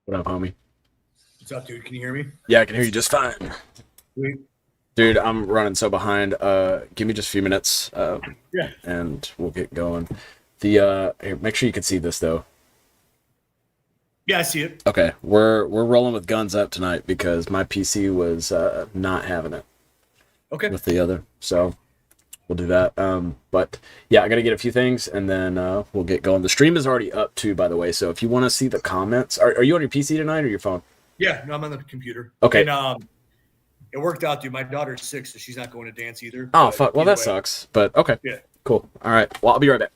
What up, homie? What's up, dude? Can you hear me? Yeah, I can hear you just fine. Sweet. Dude, I'm running so behind. Give me just a few minutes, Yeah. and we'll get going. Here, make sure you can see this though. Yeah, I see it. Okay, we're rolling with guns up tonight because my PC was not having it Okay. with the other, so we'll do that. But yeah, I gotta get a few things and then we'll get going. The stream is already up too, by the way. So if you want to see the comments, are you on your PC tonight or your phone? Yeah, no, I'm on the computer. Okay. And it worked out, dude. My daughter's 6, so she's not going to dance either. Oh But fuck. Well, either that way, sucks. But okay, yeah. cool. All right. Well, I'll be right back.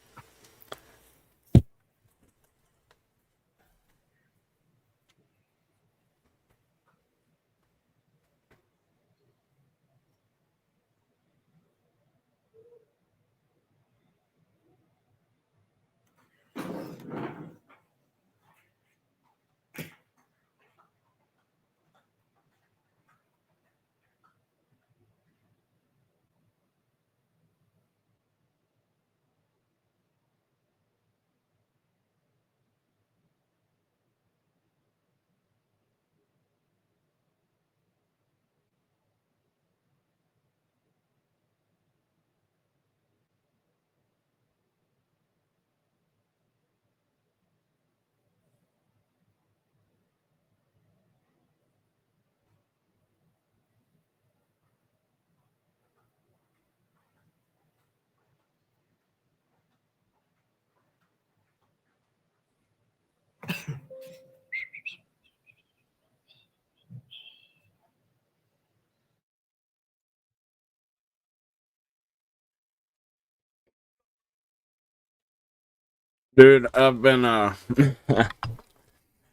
Dude, I've been I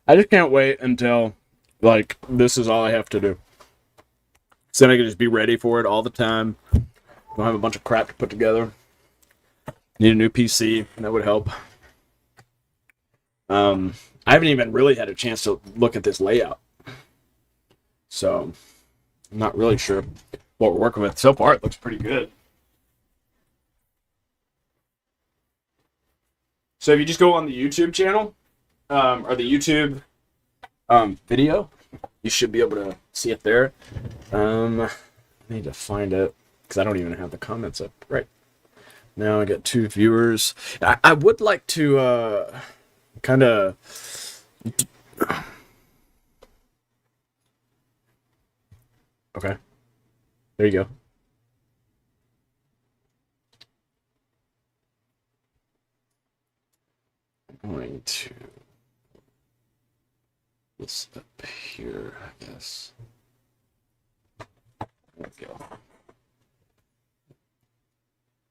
just can't wait until like this is all I have to do. So then I can just be ready for it all the time. Don't have a bunch of crap to put together. Need a new PC. That would help. I haven't even really had a chance to look at this layout. So I'm not really sure what we're working with. So far it looks pretty good. So if you just go on the YouTube channel, or the YouTube video, you should be able to see it there. I need to find it because I don't even have the comments up right now. I got 2 viewers. I would like to kind of. Okay, there you go. I'm going to this up here, I guess. There we go.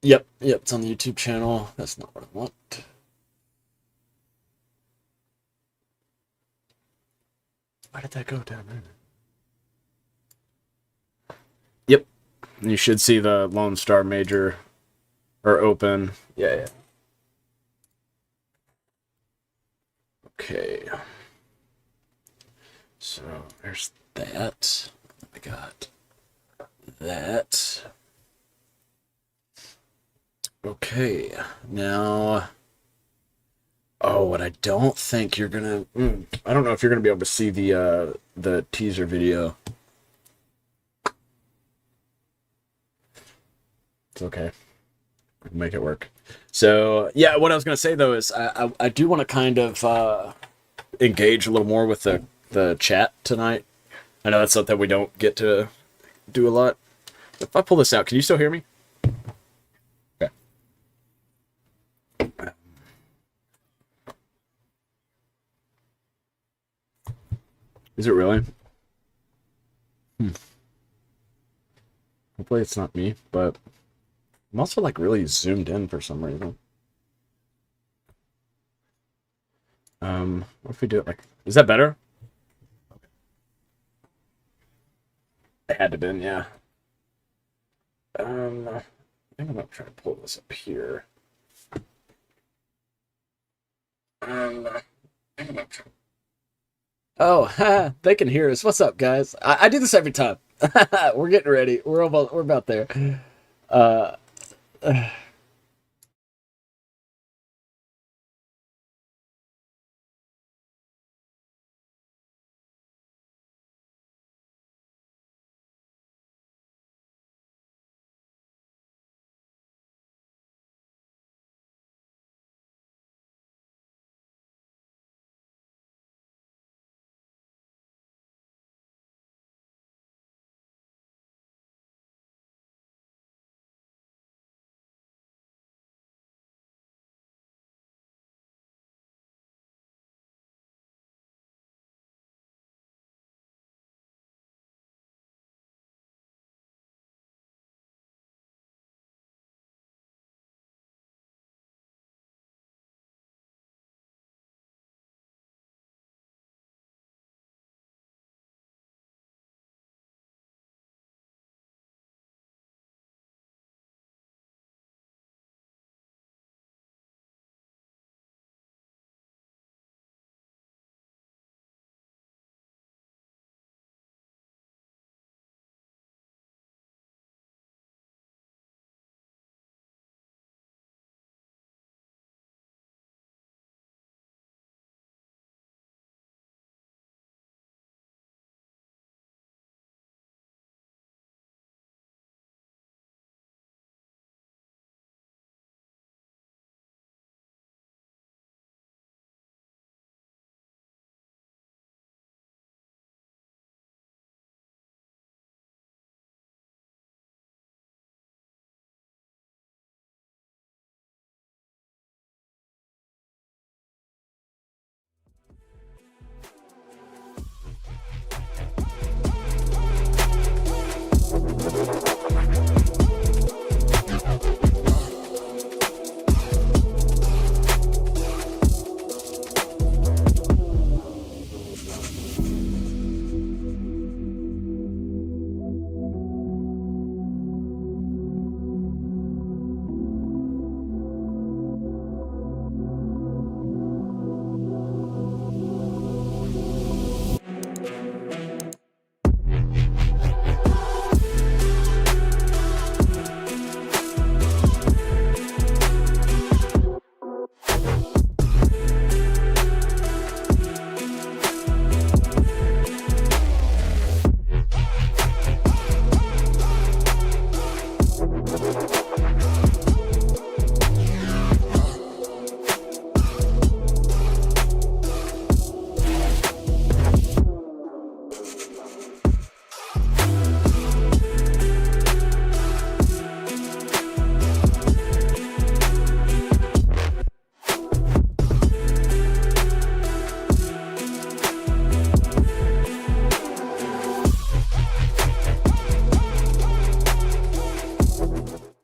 Yep, it's on the YouTube channel. That's not what I want. Why did that go down there? Yep, you should see the Lone Star Major or Open. Yeah. Okay. So there's that. I got that. Okay, now. Oh, what I don't think you're gonna. I don't know if you're gonna be able to see the teaser video. It's okay. We can make it work. So yeah, what I was gonna say though is I do want to kind of engage a little more with the chat tonight. I know that's something we don't get to do a lot. If I pull this out, can you still hear me? Okay. Is it really? Hopefully it's not me, but I'm also like really zoomed in for some reason. What if we do it like, is that better? It had to been, yeah. I think I'm gonna try to pull this up here. I think I'm gonna try. Oh, they can hear us. What's up, guys? I do this every time. We're getting ready. We're about there. Uh,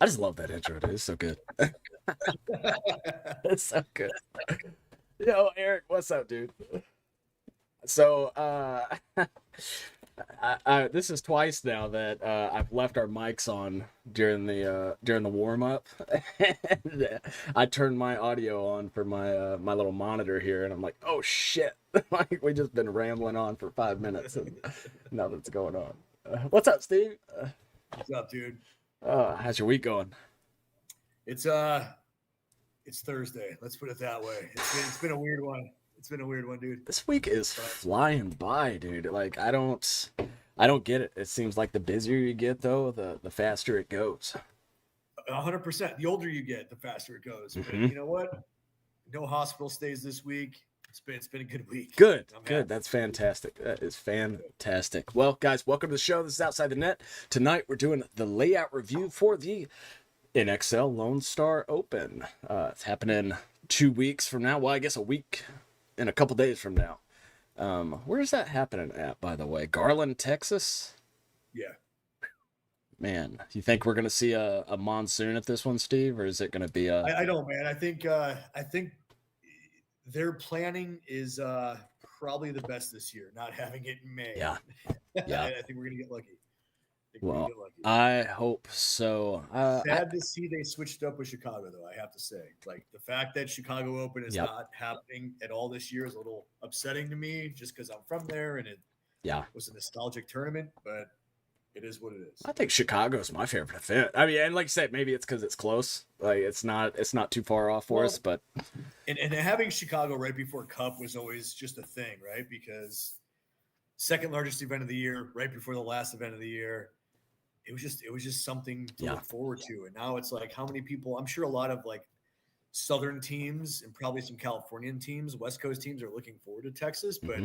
I just love that intro, dude. It's so good. It's so good. Yo, Eric, what's up, dude? So, this is twice now that I've left our mics on during the warm up. I turned my audio on for my little monitor here, and I'm like, oh shit! Like we just been rambling on for 5 minutes, and nothing's going on. What's up, Steve? What's up, dude? How's your week going? It's Thursday. Let's put it that way. It's been a weird one. It's been a weird one, dude. This week is flying by, dude. Like I don't get it. It seems like the busier you get, though, the faster it goes. 100%. The older you get, the faster it goes. But Mm-hmm. you know what? No hospital stays this week. It's been a good week. Good, I'm good. happy. That's fantastic. That is fantastic. Well, guys, welcome to the show. This is Outside the Net. Tonight we're doing the layout review for the NXL Lone Star Open. It's happening 2 weeks from now. Well, I guess a week and a couple days from now. Where's that happening at, by the way? Garland, Texas? Yeah. Man, you think we're gonna see a monsoon at this one, Steve, or is it gonna be a? I don't, man. I think their planning is probably the best this year, not having it in May. Yeah. Yeah. I think we're gonna get lucky. Well, I hope so. Sad to see they switched up with Chicago, though. I have to say, like the fact that Chicago Open is not happening at all this year is a little upsetting to me, just because I'm from there and it was a nostalgic tournament. But it is what it is. I think Chicago's my favorite event. I mean, and like you said, maybe it's because it's close. Like it's not too far off for us. But and having Chicago right before Cup was always just a thing, right? Because second largest event of the year, right before the last event of the year. It was just something to look forward to. And now it's like how many people, I'm sure a lot of like Southern teams and probably some Californian teams, West Coast teams are looking forward to Texas, but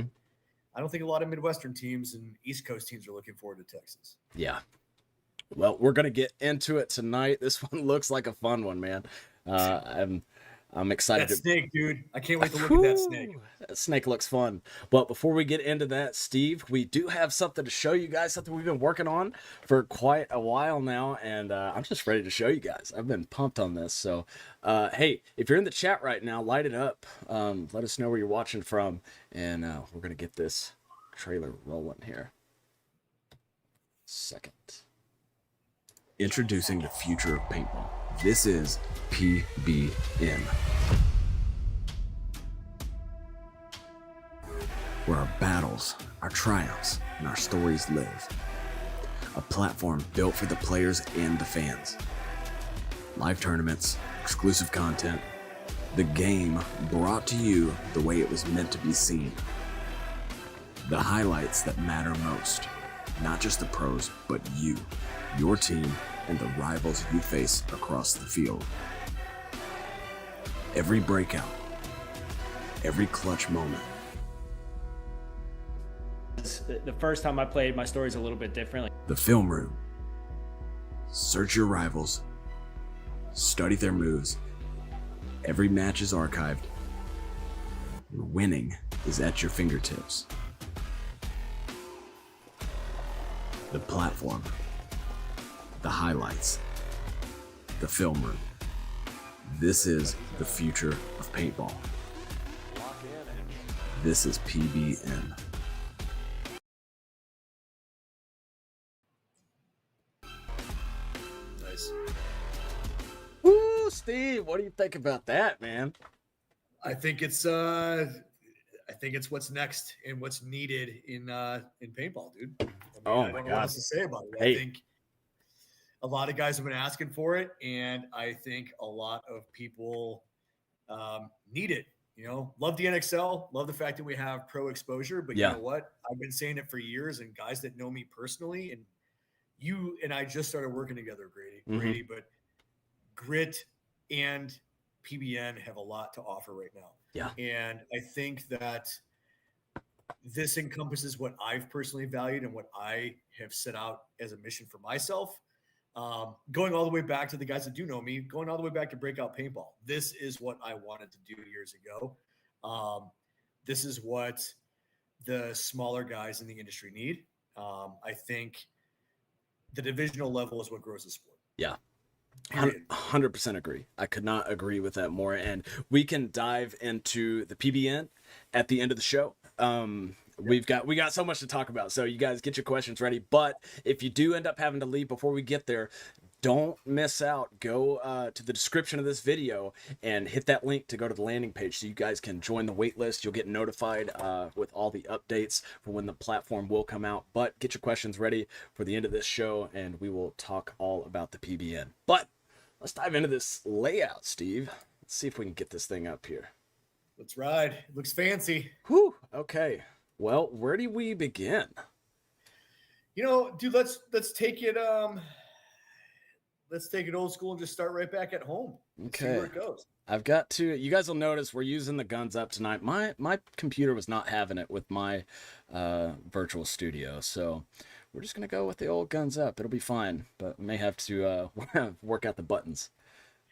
I don't think a lot of Midwestern teams and East Coast teams are looking forward to Texas. Yeah. Well, we're going to get into it tonight. This one looks like a fun one, man. I'm excited. That snake, dude. I can't wait to look at that snake. That snake looks fun. But before we get into that, Steve, we do have something to show you guys, something we've been working on for quite a while now, and I'm just ready to show you guys. I've been pumped on this. So, hey, if you're in the chat right now, light it up. Let us know where you're watching from, and we're going to get this trailer rolling here. Second. Introducing the future of paintball. This is PBN, where our battles, our triumphs, and our stories live. A platform built for the players and the fans. Live tournaments, exclusive content, the game brought to you the way it was meant to be seen. The highlights that matter most, not just the pros, but you, your team, and the rivals you face across the field. Every breakout, every clutch moment. The first time I played, my story's a little bit different. The film room. Search your rivals, study their moves. Every match is archived. Winning is at your fingertips. The platform. The highlights, the film room. This is the future of paintball. This is PBN. Nice. Woo, Steve, what do you think about that, man? I think it's what's next and what's needed in paintball, dude. I mean, I don't know what else to say about it. I think a lot of guys have been asking for it, and I think a lot of people need it. You know, love the NXL, love the fact that we have pro exposure, but you know what? I've been saying it for years, and guys that know me personally, and you and I just started working together, Grady, but Grit and PBN have a lot to offer right now. Yeah. And I think that this encompasses what I've personally valued and what I have set out as a mission for myself. Going all the way back to the guys that do know me, going all the way back to Breakout Paintball. This is what I wanted to do years ago. This is what the smaller guys in the industry need. I think the divisional level is what grows the sport. Yeah. Period. 100% agree. I could not agree with that more. And we can dive into the PBN at the end of the show. We got so much to talk about, so you guys get your questions ready. But if you do end up having to leave before we get there, don't miss out. Go to the description of this video and hit that link to go to the landing page so you guys can join the waitlist. You'll get notified with all the updates for when the platform will come out. But get your questions ready for the end of this show, and we will talk all about the PBN. But let's dive into this layout, Steve. Let's see if we can get this thing up here. Let's ride. It looks fancy. Whew. Okay. Well, where do we begin? Dude, let's take it old school and just start right back at home. Okay. See where it goes. I've got to. You guys will notice we're using the guns up tonight. My computer was not having it with my virtual studio, so we're just gonna go with the old guns up. It'll be fine, but we may have to work out the buttons.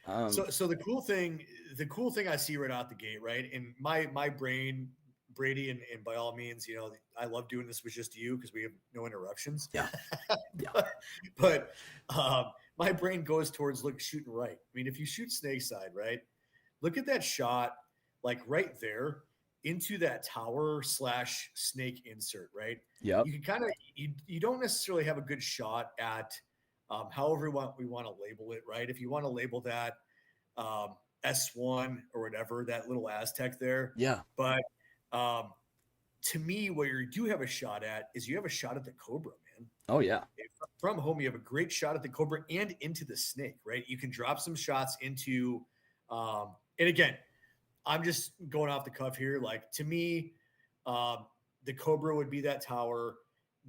So the cool thing I see right out the gate, right? In my brain, Brady, and by all means, I love doing this with just you because we have no interruptions. Yeah. but my brain goes towards shooting right. I mean, if you shoot snake side, right? Look at that shot, like right there into that tower / snake insert, right? Yeah. You can kind of you don't necessarily have a good shot at however we want to label it, right? If you want to label that S1 or whatever, that little Aztec there. Yeah. But to me, what you do have a shot at is you have a shot at the Cobra, man. Oh, yeah. From home, you have a great shot at the Cobra and into the snake, right? You can drop some shots into, and again, I'm just going off the cuff here. Like, to me, the Cobra would be that tower.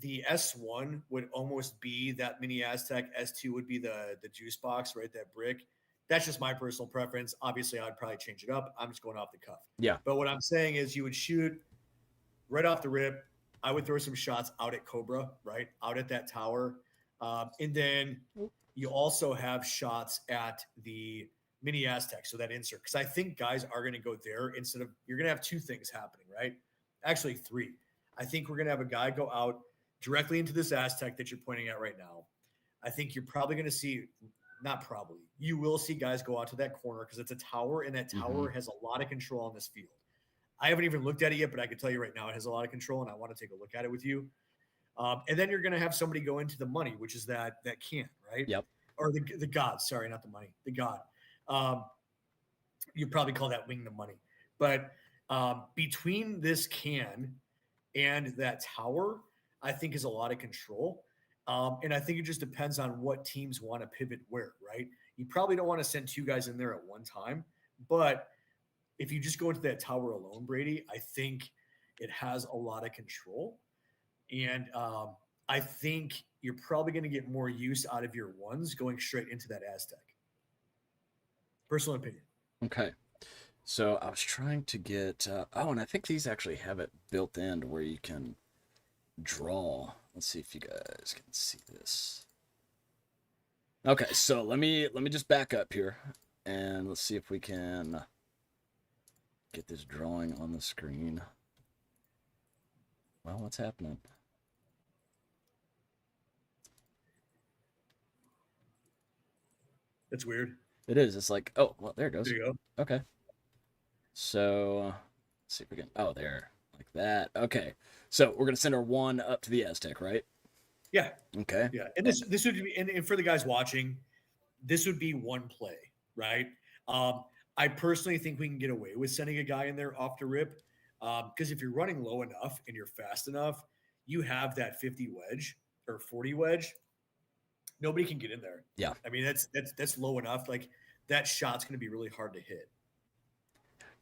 The S1 would almost be that mini Aztec. S2 would be the juice box, right? That brick. That's just my personal preference. Obviously, I'd probably change it up. I'm just going off the cuff. Yeah. But what I'm saying is you would shoot right off the rip. I would throw some shots out at Cobra, right? Out at that tower. And then you also have shots at the mini Aztec, so that insert. Because I think guys are going to go there instead of – you're going to have two things happening, right? Actually, three. I think we're going to have a guy go out directly into this Aztec that you're pointing at right now. I think you're probably going to see – not probably. You will see guys go out to that corner because it's a tower, and that tower has a lot of control on this field. I haven't even looked at it yet, but I can tell you right now it has a lot of control, and I want to take a look at it with you. And then you're going to have somebody go into the money, which is that can, right? Yep. Or the god. Sorry, not the money. The god. You probably call that wing the money. But between this can and that tower, I think is a lot of control. And I think it just depends on what teams want to pivot where, right? You probably don't want to send two guys in there at one time, but if you just go into that tower alone, Brady, I think it has a lot of control. And I think you're probably going to get more use out of your ones going straight into that Aztec. Personal opinion. Okay. So I was trying to get, and I think these actually have it built in to where you can draw. Let's see if you guys can see this. Okay, so let me just back up here and let's see if we can get this drawing on the screen. Well, what's happening? That's weird. It is. It's like, oh, well, there it goes. There you go. Okay. So let's see if we can, oh, there, like that. Okay. So we're going to send our one up to the Aztec, right? Yeah. Okay. Yeah. And this would be, and for the guys watching, this would be one play, right? I personally think we can get away with sending a guy in there off the rip. Because if you're running low enough and you're fast enough, you have that 50 wedge or 40 wedge. Nobody can get in there. Yeah. I mean, that's low enough. Like, that shot's going to be really hard to hit.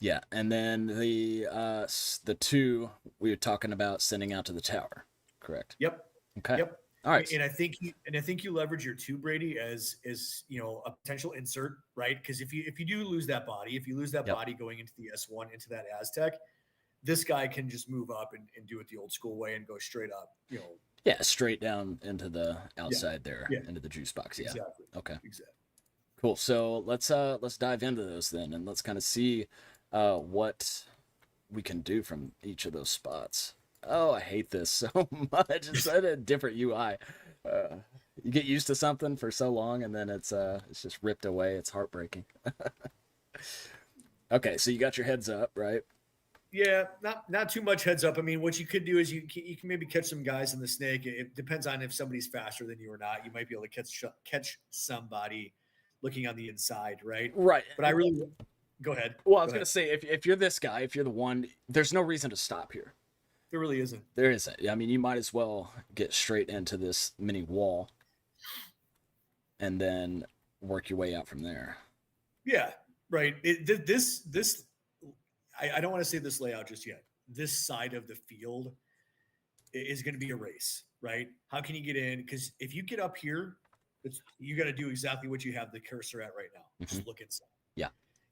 Yeah, and then the two we were talking about sending out to the tower, correct? Yep. Okay. Yep. All right. And I think you leverage your two, Brady, as a potential insert, right? Because if you do lose that body, body going into the S1 into that Aztec, this guy can just move up and do it the old school way and go straight up, Yeah, straight down into the outside into the juice box. Yeah. Exactly. Okay. Exactly. Cool. So let's dive into those then, and let's kind of see what we can do from each of those spots. Oh, I hate this so much. It's a different UI. You get used to something for so long, and then it's just ripped away. It's heartbreaking. Okay, so you got your heads up, right? Yeah, not too much heads up. I mean, what you could do is you can maybe catch some guys in the snake. It depends on if somebody's faster than you or not. You might be able to catch somebody looking on the inside, right? Right. But I really go ahead. Well, I was gonna say if you're this guy, if you're the one, there's no reason to stop here. There really isn't. There isn't. I mean, you might as well get straight into this mini wall, and then work your way out from there. Yeah, right. I don't want to say this layout just yet. This side of the field is going to be a race, right? How can you get in? Because if you get up here, you got to do exactly what you have the cursor at right now. Mm-hmm. Just look inside. Yeah.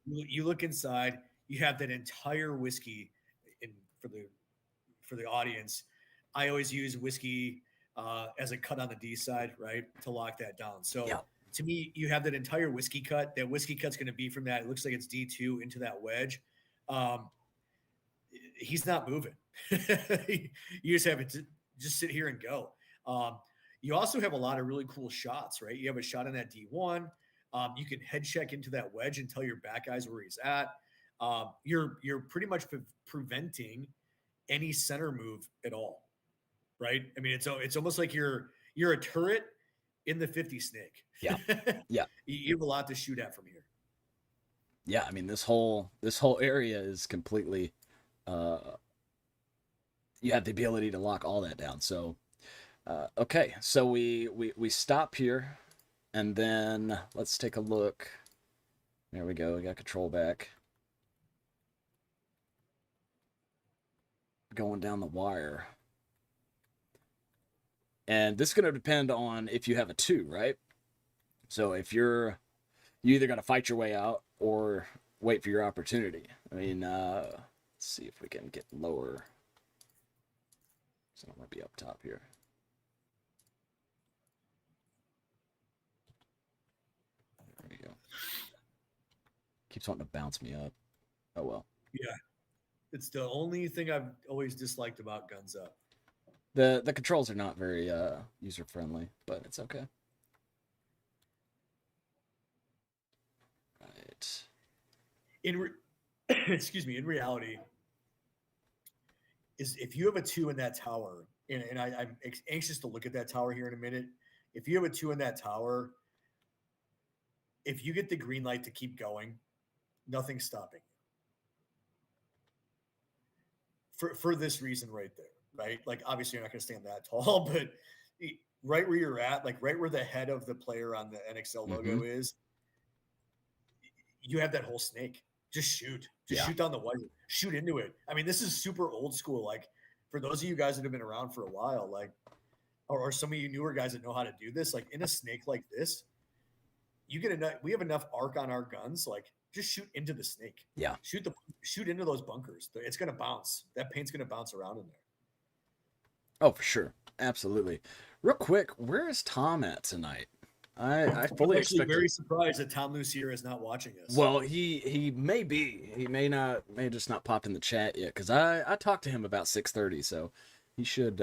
You look inside. You have that entire whiskey. For the audience, I always use whiskey as a cut on the D side, right, to lock that down. So to me, you have that entire whiskey cut. That whiskey cut's going to be from that. It looks like it's D2 into that wedge. He's not moving. You just have it to just sit here and go. You also have a lot of really cool shots, right? You have a shot on that D1. You can head check into that wedge and tell your back guys where he's at. You're pretty much preventing any center move at all, right? I mean, it's almost like you're a turret in the 50 snake. Yeah, yeah. You have a lot to shoot at from here. Yeah, I mean this whole area is completely. You have the ability to lock all that down. So, okay, so we stop here, and then let's take a look. There we go. We got control back. Going down the wire. And this is going to depend on if you have a 2, right? So if you either got to fight your way out or wait for your opportunity. I mean, let's see if we can get lower. So I'm going to be up top here. There we go. Keeps wanting to bounce me up. Oh, well. Yeah. It's the only thing I've always disliked about Guns Up. The controls are not very user friendly, but it's okay. Right. Excuse me. In reality, is if you have a 2 in that tower, and I'm anxious to look at that tower here in a minute. If you have a 2 in that tower, if you get the green light to keep going, nothing's stopping you. For this reason right there, right? Like, obviously you're not going to stand that tall, but right where you're at, like right where the head of the player on the NXL logo is, you have that whole snake. Just shoot. Shoot down the wire. Shoot into it. I mean, this is super old school. Like, for those of you guys that have been around for a while, like, or some of you newer guys that know how to do this, like in a snake like this, you get enough. We have enough arc on our guns. Like, just shoot into the snake. Yeah. Shoot into those bunkers. It's going to bounce. That paint's going to bounce around in there. Oh, for sure. Absolutely. Real quick, where is Tom at tonight? I fully expect. Very surprised that Tom Lucier is not watching us. Well, he may be. He may just not popped in the chat yet, because I talked to him about 6:30, so he should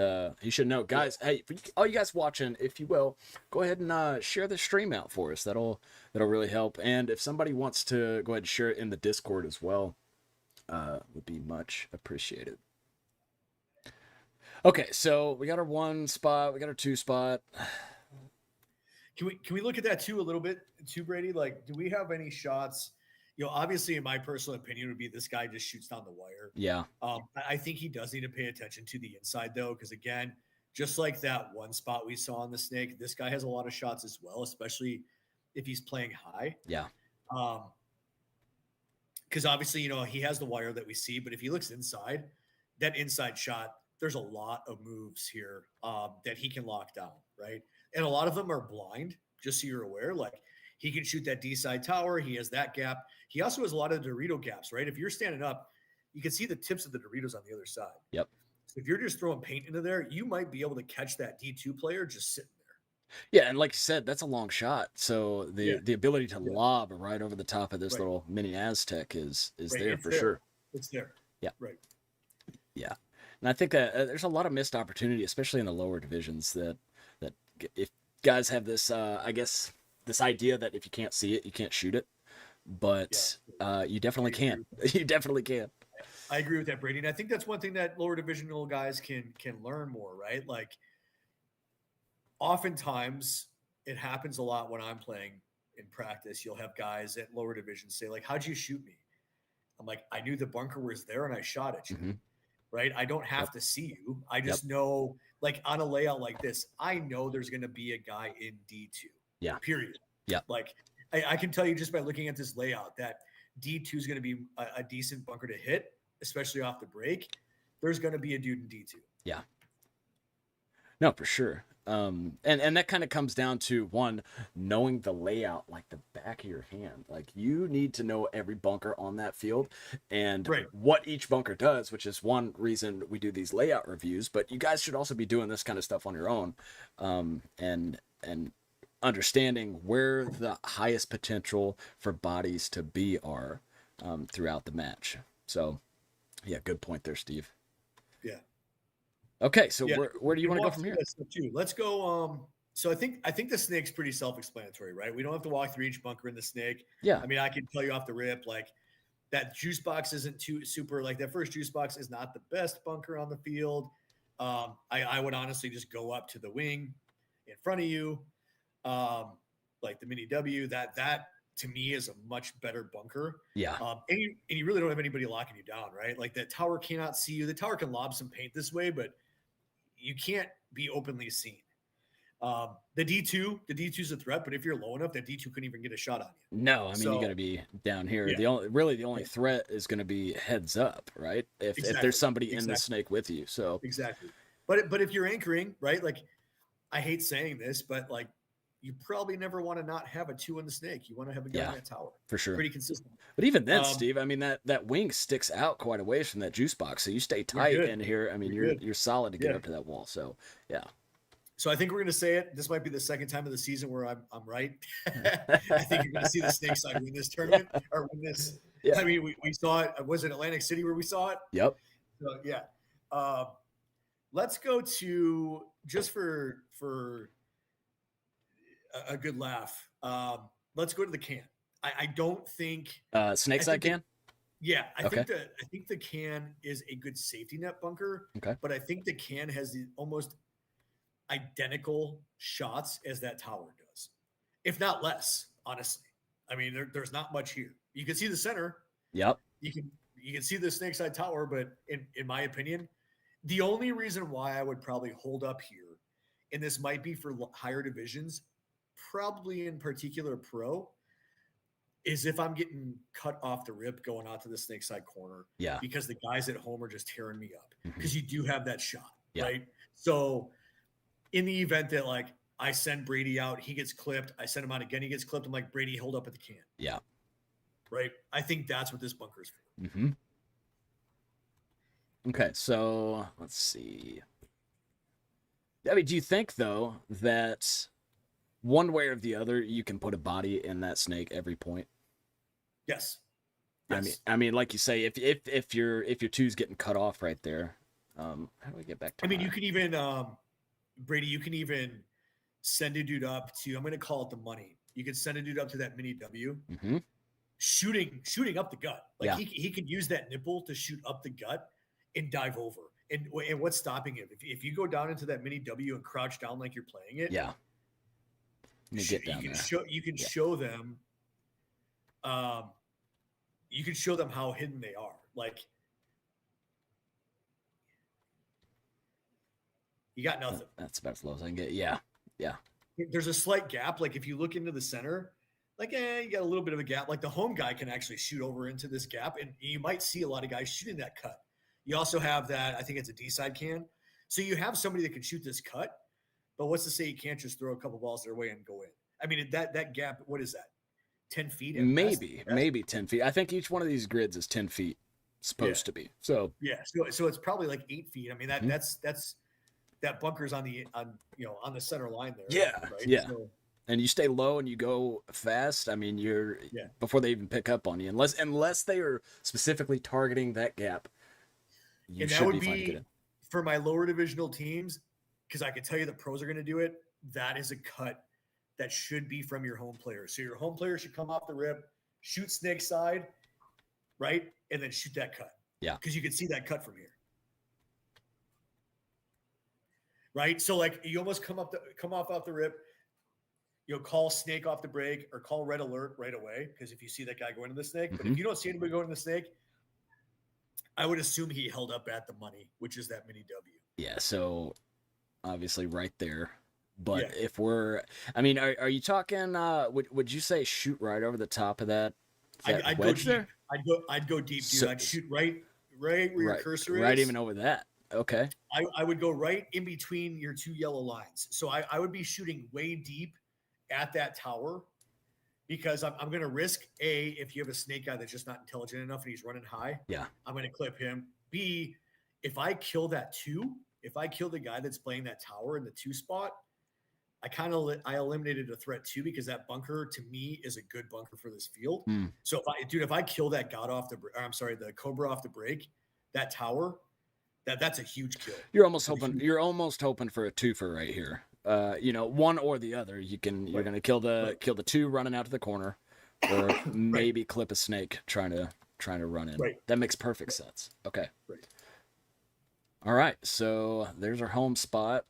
know. Guys, hey, for all you guys watching, if you will, go ahead and share the stream out for us. That'll really help. And if somebody wants to go ahead and share it in the Discord as well, would be much appreciated. Okay, so we got our 1 spot, we got our 2 spot. Can we look at that too a little bit too, Brady? Like, do we have any shots? You know, obviously, in my personal opinion, would be this guy just shoots down the wire. Yeah. I think he does need to pay attention to the inside though, because again, just like that 1 spot we saw on the snake, this guy has a lot of shots as well, especially if he's playing high. Yeah. Because obviously, you know, he has the wire that we see, but if he looks inside, that inside shot, there's a lot of moves here that he can lock down, right? And a lot of them are blind, just so you're aware. Like, he can shoot that D side tower. He has that gap. He also has a lot of Dorito gaps, right? If you're standing up, you can see the tips of the Doritos on the other side. Yep. So if you're just throwing paint into there, you might be able to catch that D2 player just sitting there. Yeah, and like you said, that's a long shot. So the ability to lob right over the top of this little mini Aztec is there for sure. It's there. Yeah. Right. Yeah. And I think that there's a lot of missed opportunity, especially in the lower divisions, that if guys have this, I guess, this idea that if you can't see it, you can't shoot it. But you definitely can. You definitely can. I agree with that, Brady. And I think that's one thing that lower divisional guys can learn more, right? Like, oftentimes it happens a lot when I'm playing in practice. You'll have guys at lower division say, like, how'd you shoot me? I'm like, I knew the bunker was there and I shot at you. Mm-hmm. Right? I don't have to see you. I just know, like, on a layout like this, I know there's going to be a guy in D2. Yeah. Period. Yeah. Like, I can tell you just by looking at this layout that D2 is going to be a decent bunker to hit, especially off the break. There's going to be a dude in D2. Yeah. No, for sure. And that kind of comes down to, one, knowing the layout like the back of your hand. Like, you need to know every bunker on that field and what each bunker does, which is one reason we do these layout reviews. But you guys should also be doing this kind of stuff on your own, and understanding where the highest potential for bodies to be are throughout the match. So, yeah, good point there, Steve. Yeah. Okay, so where do you want to go from here? Let's go. So I think the snake's pretty self-explanatory, right? We don't have to walk through each bunker in the snake. Yeah. I mean, I can tell you off the rip, like, that juice box isn't too super. Like, that first juice box is not the best bunker on the field. I would honestly just go up to the wing in front of you. Like the mini W, that to me is a much better bunker. Yeah. And you really don't have anybody locking you down, right? Like, the tower cannot see you. The tower can lob some paint this way, but you can't be openly seen. The D2 is a threat, but if you're low enough, that D2 couldn't even get a shot on you. No, I mean, you got to be down here. Yeah. The only threat is going to be heads up, right? If there's somebody in the snake with you. So exactly. But if you're anchoring, right? Like, I hate saying this, but, like, you probably never want to not have a 2 in the snake. You want to have a guy in that tower. For sure. Pretty consistent. But even then, Steve, I mean, that wing sticks out quite a ways from that juice box. So you stay tight in here. I mean, you're solid to get up to that wall. So, yeah. So I think we're going to say it. This might be the second time of the season where I'm right. I think you're going to see the snake side win this tournament or win this. Yeah. I mean, we saw it. Was it Atlantic City where we saw it? Yep. So, yeah. Let's go to, just for a good laugh. Let's go to the can. I don't think snake side can. I think the can is a good safety net bunker. Okay. But I think the can has the almost identical shots as that tower does, if not less. Honestly, I mean, there's not much here. You can see the center. Yep. You can see the snake side tower, but in my opinion, the only reason why I would probably hold up here, and this might be for higher divisions, probably in particular pro, is if I'm getting cut off the rip going out to the snake side corner. Yeah. Because the guys at home are just tearing me up. Because you do have that shot, right? So in the event that, like, I send Brady out, he gets clipped, I send him out again, he gets clipped, I'm like, Brady, hold up at the can. Yeah. Right? I think that's what this bunker is for. Mm-hmm. Okay, so let's see. I mean, do you think, though, that one way or the other, you can put a body in that snake every point? Yes. I mean, like you say, if your two's getting cut off right there, how do we get back to? I mean, you can even Brady, you can even send a dude up to, I'm going to call it the money. You can send a dude up to that mini W, shooting up the gut. Like, he can use that nipple to shoot up the gut and dive over. And what's stopping him? If you go down into that mini W and crouch down like you're playing it, let me get down there. You can show them. You can show them how hidden they are. Like, you got nothing. That's about as low as I can get. Yeah. There's a slight gap. Like, if you look into the center, like, you got a little bit of a gap. Like, the home guy can actually shoot over into this gap, and you might see a lot of guys shooting that cut. You also have that, I think it's a D-side can. So you have somebody that can shoot this cut, but what's to say you can't just throw a couple balls their way and go in? I mean, that gap, what is that? 10 feet? Maybe 10 feet. I think each one of these grids is 10 feet supposed to be. So so it's probably like 8 feet. I mean, that's that bunker's on the center line there. Yeah. Right? Yeah. So, and you stay low and you go fast. I mean, you're before they even pick up on you, unless they are specifically targeting that gap. You should be fine to get in. For my lower divisional teams, because I can tell you the pros are going to do it. That is a cut that should be from your home player. So your home player should come off the rip, shoot snake side, right? And then shoot that cut. Yeah. Because you can see that cut from here. Right? So like you almost come off the rip, you'll call snake off the break or call red alert right away. Because if you see that guy going to the snake, but if you don't see anybody going to the snake, I would assume he held up at the money, which is that mini W. Yeah, so obviously right there. But if we're, I mean, are you talking, would you say shoot right over the top of that? I'd go deep. There? I'd go deep, dude. So, I'd shoot right where your cursor is. Right even over that. Okay. I would go right in between your two yellow lines. So I would be shooting way deep at that tower because I'm going to risk A, if you have a snake guy that's just not intelligent enough and he's running high, I'm going to clip him. B, if I kill that 2, if I kill the guy that's playing that tower in the 2 spot, I eliminated a threat too, because that bunker to me is a good bunker for this field. So if I kill that the Cobra off the break, that tower, that's a huge kill. You're almost hoping for a twofer right here. One or the other. You're gonna kill the 2 running out to the corner, or maybe clip a snake trying to run in. Right. That makes perfect sense. Okay. Right. All right. So there's our home spot.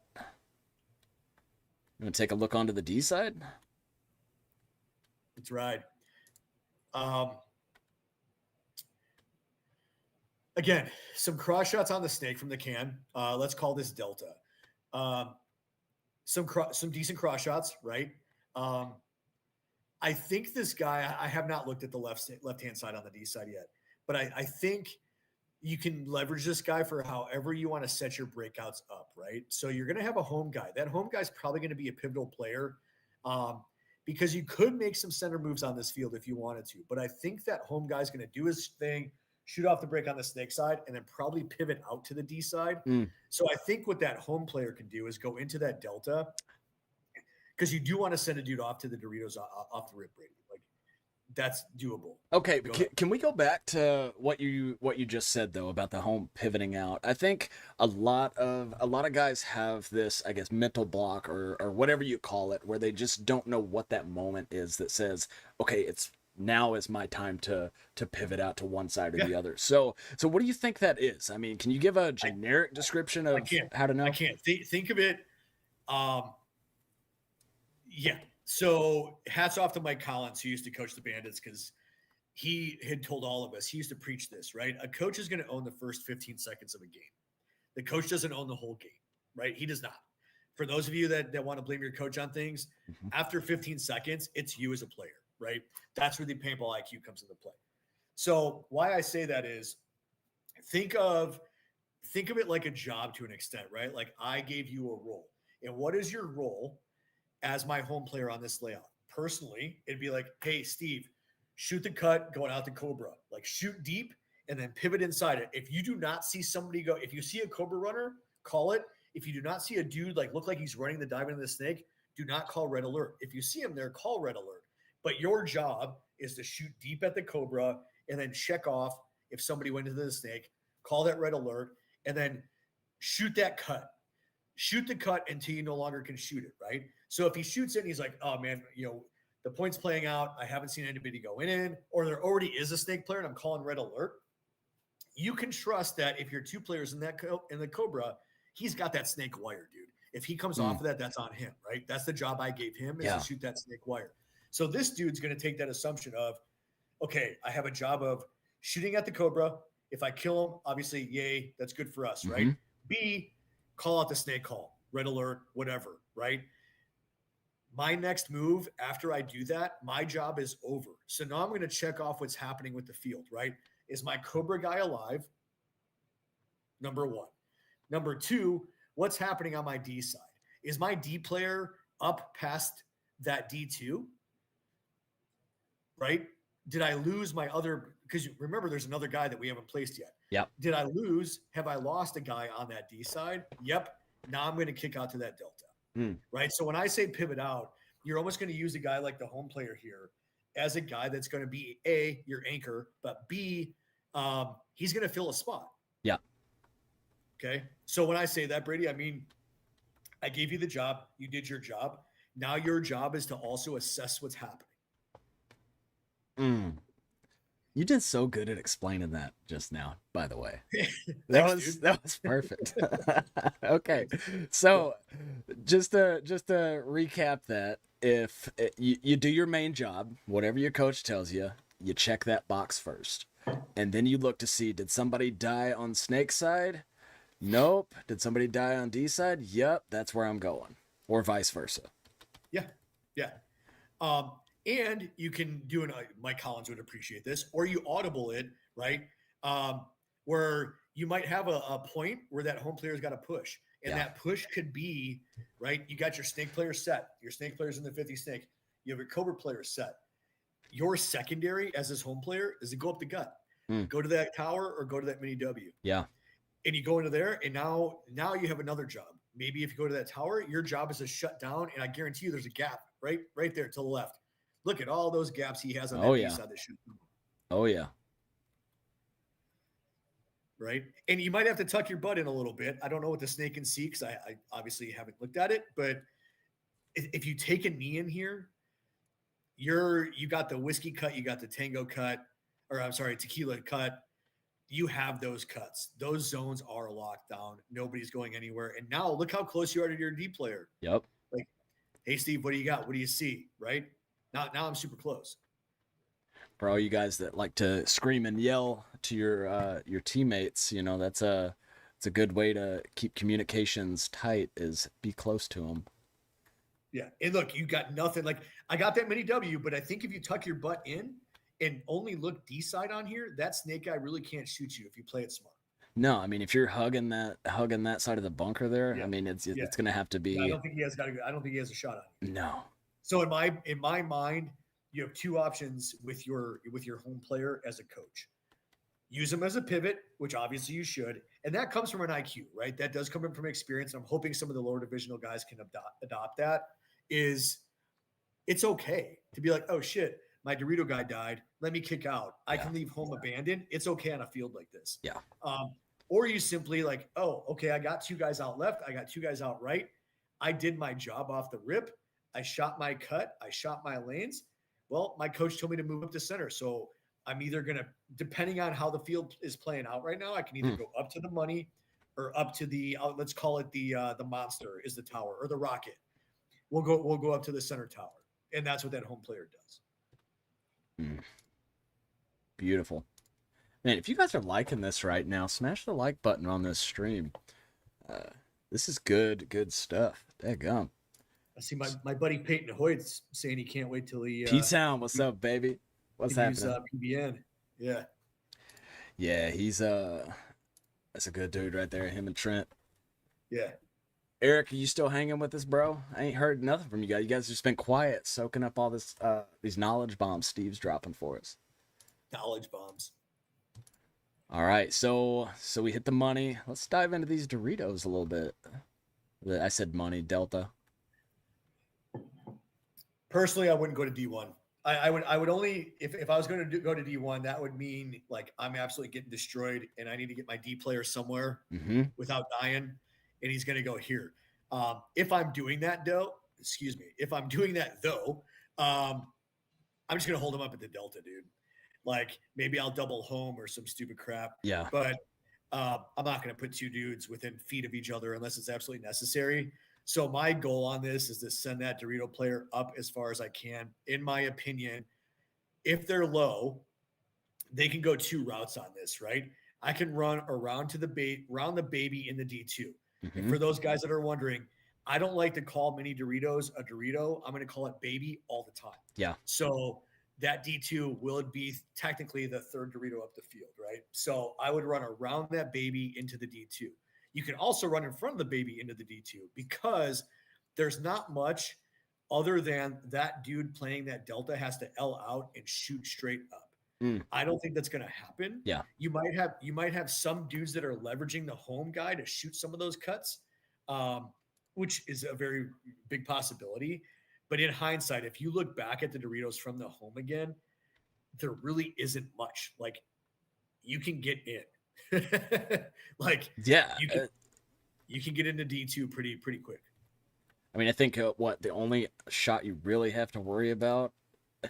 You want to take a look onto the D side? That's right. Again, some cross shots on the snake from the can. Let's call this Delta. Some decent cross shots, right? I think this guy, I have not looked at the left-hand side on the D side yet, but I think you can leverage this guy for however you want to set your breakouts up, right? So you're going to have a home guy. That home guy is probably going to be a pivotal player because you could make some center moves on this field if you wanted to. But I think that home guy is going to do his thing, shoot off the break on the snake side, and then probably pivot out to the D side. So I think what that home player can do is go into that Delta, because you do want to send a dude off to the Doritos off the rip, Brady. Like, that's doable. Okay, can we go back to what you just said though about the home pivoting out? I think a lot of guys have this, I guess, mental block or whatever you call it, where they just don't know what that moment is that says, okay, now is my time to pivot out to one side or the other. So what do you think that is? I mean, can you give a generic description of how to know? I can't think of it. Yeah. So hats off to Mike Collins, who used to coach the Bandits, because he had told all of us, he used to preach this, right? A coach is going to own the first 15 seconds of a game. The coach doesn't own the whole game, right? He does not. For those of you that want to blame your coach on things, after 15 seconds, it's you as a player, right? That's where the paintball IQ comes into play. So why I say that is think of it like a job to an extent, right? Like I gave you a role. And what is your role as my home player on this layout? Personally, it'd be like, hey, Steve, shoot the cut going out to Cobra. Like shoot deep and then pivot inside it. If you do not see somebody go, if you see a Cobra runner, call it. If you do not see a dude like look like he's running the dive into the snake, do not call red alert. If you see him there, call red alert. But your job is to shoot deep at the Cobra and then check off if somebody went into the snake, call that red alert, and then shoot that cut. Shoot the cut until you no longer can shoot it, right? So if he shoots it and he's like, oh man, the point's playing out, I haven't seen anybody go in, or there already is a snake player and I'm calling red alert, you can trust that if you're 2 players in the Cobra, he's got that snake wire, dude. If he comes off of that, that's on him, right? That's the job I gave him, is to shoot that snake wire. So this dude's going to take that assumption of, okay, I have a job of shooting at the Cobra. If I kill him, obviously, yay, that's good for us, right? B, call out the snake call, red alert, whatever, right? My next move after I do that, my job is over. So now I'm going to check off what's happening with the field, right? Is my Cobra guy alive? Number 1. Number 2, what's happening on my D side? Is my D player up past that D2? Right? Did I lose my other? Because remember, there's another guy that we haven't placed yet. Yep. Did I lose? Have I lost a guy on that D side? Yep. Now I'm going to kick out to that Delta. Right? So when I say pivot out, you're almost going to use a guy like the home player here as a guy that's going to be A, your anchor, but B, he's going to fill a spot. Yeah. Okay. So when I say that, Brady, I mean I gave you the job. You did your job. Now your job is to also assess what's happening. You did so good at explaining that just now, by the way. Thanks, that was perfect. Okay. So just to recap that, if you do your main job, whatever your coach tells you, you check that box first. And then you look to see, did somebody die on Snake's side? Nope. Did somebody die on D side? Yep, that's where I'm going. Or vice versa. Yeah. Yeah. And you can do Mike Collins would appreciate this, or you audible it, right? Where you might have a point where that home player's got to push. And that push could be, right? You got your snake player set. Your snake player's in the 50 snake. You have your Cobra player set. Your secondary as his home player is to go up the gut. Go to that tower or go to that mini W. Yeah. And you go into there, and now you have another job. Maybe if you go to that tower, your job is to shut down, and I guarantee you there's a gap right there to the left. Look at all those gaps he has on that piece side that shoot. Oh, yeah. Right? And you might have to tuck your butt in a little bit. I don't know what the snake can see because I obviously haven't looked at it. But if you take a knee in here, you got the whiskey cut, you got the tango cut, or I'm sorry, tequila cut. You have those cuts. Those zones are locked down. Nobody's going anywhere. And now look how close you are to your D player. Yep. Like, hey, Steve, what do you got? What do you see? Right? Now I'm super close. For all you guys that like to scream and yell to your teammates, you know, it's a good way to keep communications tight is be close to them. Yeah. And look, you got nothing. Like, I got that mini W, but I think if you tuck your butt in and only look D side on here, that snake guy really can't shoot you if you play it smart. No, I mean, if you're hugging that side of the bunker there, I mean, it's going to have to be. Yeah, I don't think he has a shot on you. No. So in my mind, you have two options with your home player as a coach. Use him as a pivot, which obviously you should, and that comes from an IQ, right? That does come in from experience. And I'm hoping some of the lower divisional guys can adopt that. Is it's okay to be like, oh shit, my Dorito guy died. Let me kick out. I can leave home abandoned. It's okay on a field like this. Yeah. Or you simply like, oh, okay, I got two guys out left. I got two guys out right. I did my job off the rip. I shot my cut. I shot my lanes. Well, my coach told me to move up to center. So I'm either going to, depending on how the field is playing out right now, I can either go up to the money or up to the, let's call it the monster is the tower or the rocket. We'll go up to the center tower. And that's what that home player does. Beautiful. Man, if you guys are liking this right now, smash the like button on this stream. This is good stuff. Daggum. I see my buddy Peyton Hoyt's saying he can't wait till he. P-Town, what's up, baby? What's happening? PBN. Yeah. Yeah, he's that's a good dude right there. Him and Trent. Yeah. Eric, are you still hanging with us, bro? I ain't heard nothing from you guys. You guys just been quiet, soaking up all this these knowledge bombs Steve's dropping for us. Knowledge bombs. All right, so we hit the money. Let's dive into these Doritos a little bit. I said money, Delta. Personally, I wouldn't go to D1. I would only if I was going to go to D1, that would mean like I'm absolutely getting destroyed, and I need to get my D player somewhere without dying, and he's going to go here. If I'm doing that though, I'm just going to hold him up at the Delta, dude. Like maybe I'll double home or some stupid crap. Yeah. But I'm not going to put two dudes within feet of each other unless it's absolutely necessary. So my goal on this is to send that Dorito player up as far as I can. In my opinion, if they're low, they can go two routes on this, right? I can run around to the baby in the D2. And for those guys that are wondering, I don't like to call mini Doritos a Dorito. I'm going to call it baby all the time. Yeah. So that D2 will be technically the third Dorito up the field, right? So I would run around that baby into the D2. You can also run in front of the baby into the D2 because there's not much other than that dude playing that Delta has to L out and shoot straight up. I don't think that's going to happen. Yeah. You might have some dudes that are leveraging the home guy to shoot some of those cuts, which is a very big possibility. But in hindsight, if you look back at the Doritos from the home again, there really isn't much. Like you can get in. Like, yeah, you can get into D2 pretty quick. I mean, I think the only shot you really have to worry about,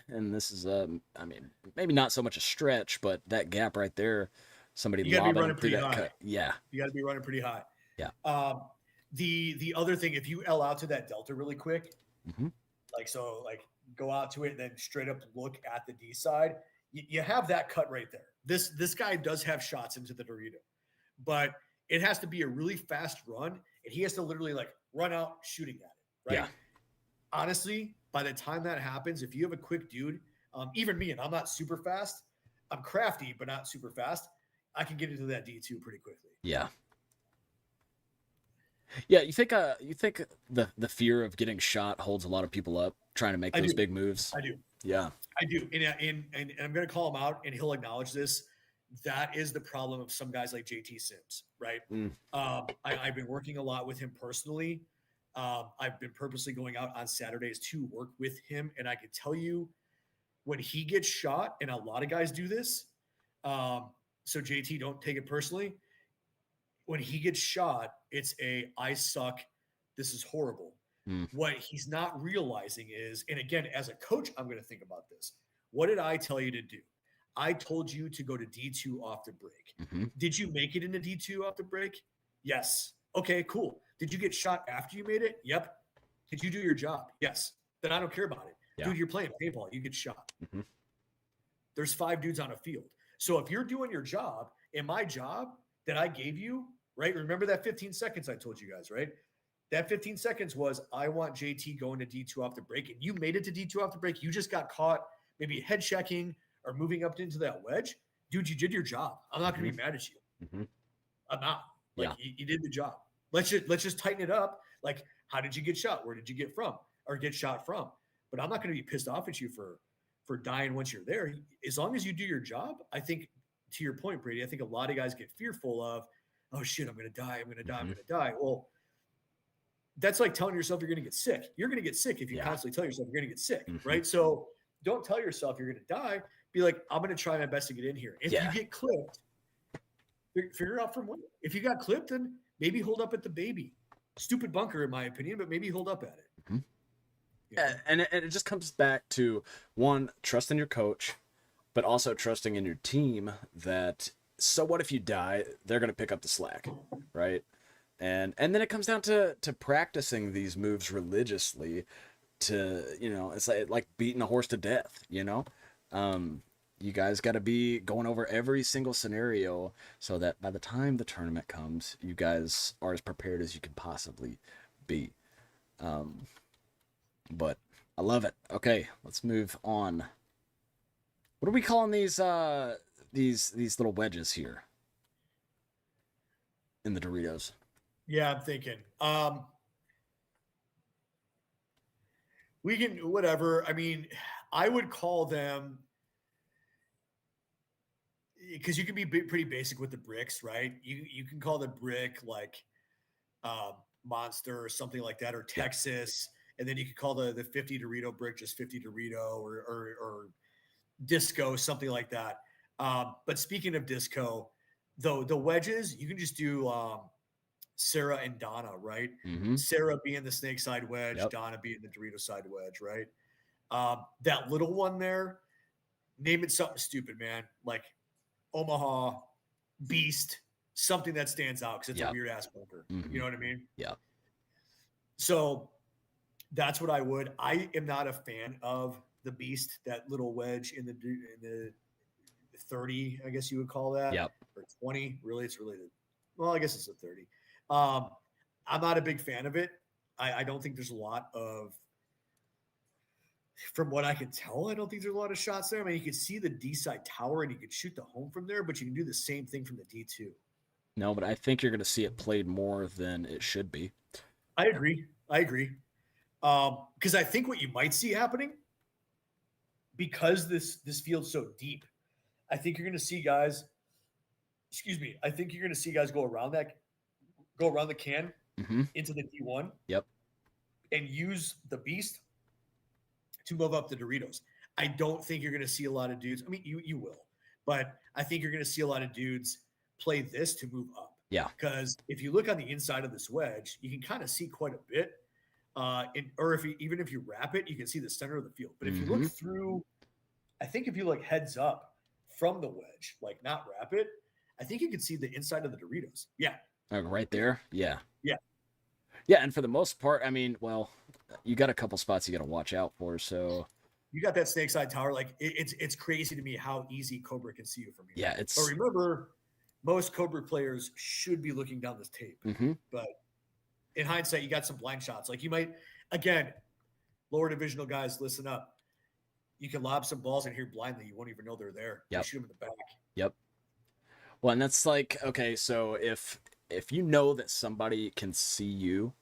and this is I mean, maybe not so much a stretch, but that gap right there, somebody You got to be lobbing running through pretty that high. cut. Yeah. You got to be running pretty high. Yeah. The other thing, if you L out to that delta really quick, Mm-hmm. like go out to it and then straight up look at the D side, you have that cut right there. This guy does have shots into the Dorito, but it has to be a really fast run, and he has to literally like run out shooting at it, right? Yeah. Honestly, by the time that happens, if you have a quick dude, even me, and I'm not super fast, I'm crafty, but not super fast, I can get into that D2 pretty quickly. Yeah. Yeah, you think the fear of getting shot holds a lot of people up trying to make those big moves? I do. Yeah. I do. And I'm going to call him out, and he'll acknowledge this. That is the problem of some guys like JT Sims, right? I've been working a lot with him personally. I've been purposely going out on Saturdays to work with him, and I can tell you when he gets shot, and a lot of guys do this, so JT, don't take it personally. When he gets shot, it's I suck. This is horrible. What he's not realizing is, and again, as a coach, I'm going to think about this. What did I tell you to do? I told you to go to D2 off the break. Mm-hmm. Did you make it into D2 off the break? Yes. Okay, cool. Did you get shot after you made it? Yep. Did you do your job? Yes. Then I don't care about it. Yeah. Dude, you're playing paintball. You get shot. Mm-hmm. There's 5 dudes on a field. So if you're doing your job, and my job that I gave you, right? Remember that 15 seconds I told you guys, right? That 15 seconds was I want JT going to D2 off the break, and you made it to D2 off the break. You just got caught maybe head checking or moving up into that wedge. Dude, you did your job. I'm not going to be mad at you. Mm-hmm. I'm not. Like, you did the job. Let's just tighten it up. Like, how did you get shot? Where did you get shot from? But I'm not going to be pissed off at you for dying once you're there. As long as you do your job, I think, to your point, Brady, I think a lot of guys get fearful of, oh shit, I'm going to die. I'm going to die. I'm going to die. Well, that's like telling yourself you're going to get sick. You're going to get sick if you constantly tell yourself you're going to get sick, right? So don't tell yourself you're going to die. Be like, I'm going to try my best to get in here. If you get clipped, figure out from when. If you got clipped, then maybe hold up at the baby. Stupid bunker, in my opinion, but maybe hold up at it. Mm-hmm. Yeah, and it just comes back to, one, trust in your coach, but also trusting in your team that, so what if you die? They're going to pick up the slack, right? And then it comes down to practicing these moves religiously to, it's like beating a horse to death, you guys got to be going over every single scenario so that by the time the tournament comes, you guys are as prepared as you can possibly be. But I love it. Okay, let's move on. What are we calling these little wedges here in the Doritos? Yeah, I'm thinking. We can, whatever. I mean, I would call them, because you can be pretty basic with the bricks, right? You can call the brick like Monster or something like that, or Texas, and then you could call the 50 Dorito brick just 50 Dorito or Disco, something like that. But speaking of Disco, the wedges, you can just do Sarah and Donna, right? Mm-hmm. Sarah being the snake side wedge, Donna being the Dorito side wedge, right? That little one there, name it something stupid, man. Like Omaha, Beast, something that stands out because it's a weird ass bunker. Mm-hmm. You know what I mean? Yeah. So that's what I would. I am not a fan of the Beast, that little wedge in the 30, I guess you would call that. Yep. Or 20. Really, it's really well, I guess it's a 30. I'm not a big fan of it. I don't think there's a lot of, from what I can tell, I don't think there's a lot of shots there. I mean, you can see the D side tower and you can shoot the home from there, but you can do the same thing from the D2. No, but I think you're going to see it played more than it should be. I agree. Because I think what you might see happening, because this field's so deep, I think you're going to see guys. I think you're going to see guys go around the can into the D1. Yep. And use the Beast to move up the Doritos. I don't think you're going to see a lot of dudes. I mean, you will, but I think you're going to see a lot of dudes play this to move up. Yeah. Because if you look on the inside of this wedge, you can kind of see quite a bit. Even if you wrap it, you can see the center of the field. But if you look through, I think if you look heads up from the wedge, like not wrap it, I think you can see the inside of the Doritos. Yeah. Right there. Yeah. Yeah. Yeah, and for the most part, I mean, well, you got a couple spots you got to watch out for. So you got that snake side tower. Like it's crazy to me how easy Cobra can see you from here. Yeah, But remember, most Cobra players should be looking down this tape. But in hindsight, you got some blind shots. Like you might, again, lower divisional guys, listen up. You can lob some balls in here blindly. You won't even know they're there. Yep. You shoot them in the back. Yep. Well, and that's like, okay, so if you know that somebody can see you,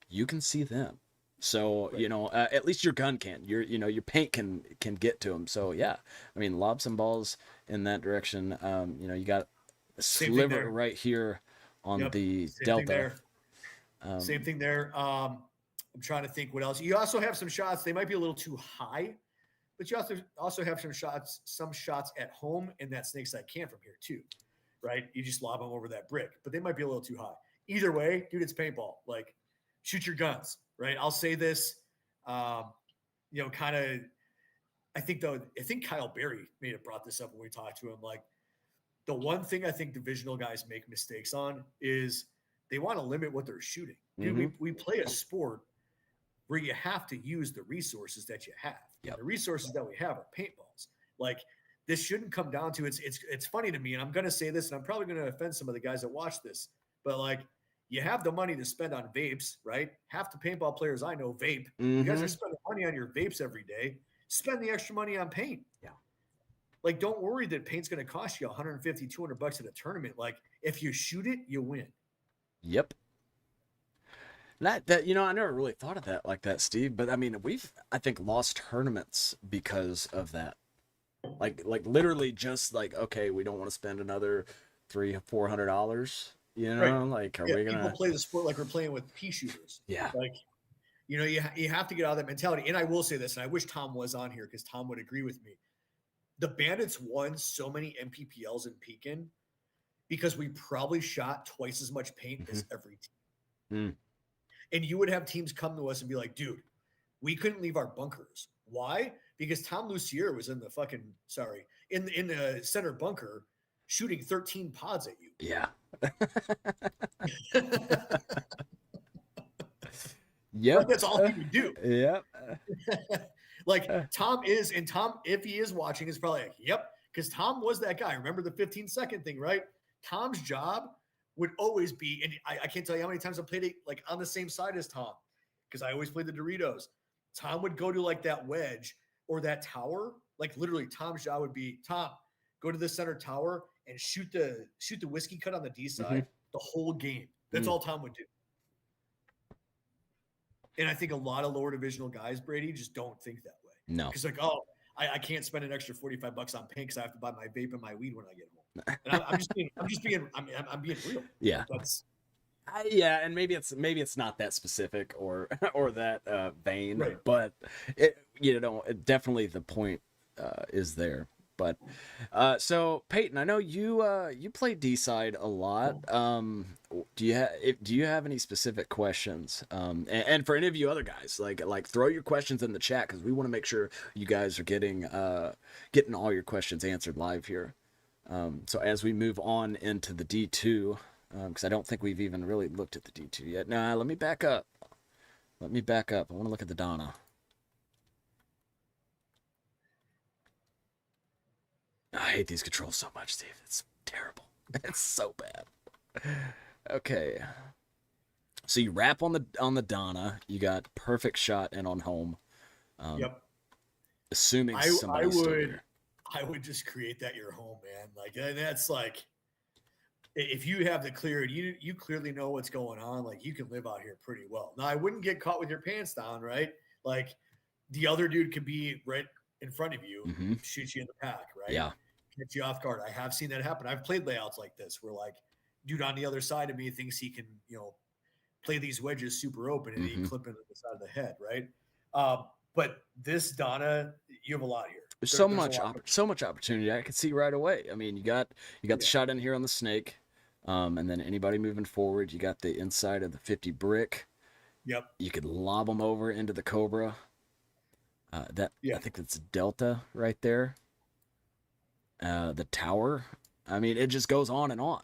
you can see them. So, right. At least your gun can. Your paint can get to them. So, yeah. I mean, lob some balls in that direction. You got a sliver right here on the delta. Same thing there. I'm trying to think what else. You also have some shots. They might be a little too high, but you also have some shots at home in that snake side cam from here too, right? You just lob them over that brick, but they might be a little too high. Either way, dude, it's paintball. Like, shoot your guns, right? I'll say this, kind of. I think Kyle Berry may have brought this up when we talked to him. Like, the one thing I think divisional guys make mistakes on is they want to limit what they're shooting. Dude, we play a sport where you have to use the resources that you have. Yep. The resources that we have are paintballs. Like, this shouldn't come down to it's funny to me, and I'm going to say this, and I'm probably going to offend some of the guys that watch this, but like, you have the money to spend on vapes, right? Half the paintball players I know vape. You guys are spending money on your vapes every day. Spend the extra money on paint. Yeah. Like, don't worry that paint's going to cost you $150, $200 at a tournament. Like, if you shoot it, you win. Yep. That I never really thought of that like that, Steve. But I mean, I think lost tournaments because of that. Like literally just like, okay, we don't want to spend another $300-$400. Right. Like, are we gonna people play the sport like we're playing with pea shooters? Yeah. Like, you have to get out of that mentality. And I will say this, and I wish Tom was on here because Tom would agree with me. The Bandits won so many MPPLs in Pekin because we probably shot twice as much paint as every team. And you would have teams come to us and be like, dude, we couldn't leave our bunkers. Why? Because Tom Lucier was in the center bunker shooting 13 pods at you. Yeah. Yep. Like, that's all he would do. Yep. Like, Tom, if he is watching, is probably like, yep. Because Tom was that guy. Remember the 15-second thing, right? Tom's job would always be, and I can't tell you how many times I played it like on the same side as Tom, because I always played the Doritos. Tom would go to like that wedge or that tower. Like, literally, Tom's job would be, Tom, go to the center tower and shoot the whiskey cut on the D side the whole game. That's all Tom would do. And I think a lot of lower divisional guys, Brady, just don't think that way. No. Because like, oh, I can't spend an extra $45 on paint because I have to buy my vape and my weed when I get home. And I'm being real. Yeah. Yeah, and maybe it's not that specific or that vain, right. But definitely the point is there. But so Peyton, I know you play D side a lot. Do you have any specific questions? And for any of you other guys, like throw your questions in the chat because we want to make sure you guys are getting all your questions answered live here. So as we move on into the D2, because I don't think we've even really looked at the D2 yet. Nah, let me back up. I want to look at the Donna. I hate these controls so much, Steve. It's terrible. It's so bad. Okay. So you wrap on the Donna. You got perfect shot in on home. Yep. Assuming somebody's still there. I would just create that your home, man. Like, that's like, if you have the clear, you clearly know what's going on. Like, you can live out here pretty well. Now, I wouldn't get caught with your pants down, right? Like, the other dude could be right in front of you, shoot you in the pack, right? Yeah. Get you off guard. I have seen that happen. I've played layouts like this where, like, dude on the other side of me thinks he can, play these wedges super open and he clip into the side of the head, right? But this Donna, you have a lot here. There's so much opportunity. I could see right away. I mean, you got the shot in here on the snake, and then anybody moving forward, you got the inside of the 50 brick. Yep. You could lob them over into the Cobra. I think that's Delta right there. The tower. I mean, it just goes on and on.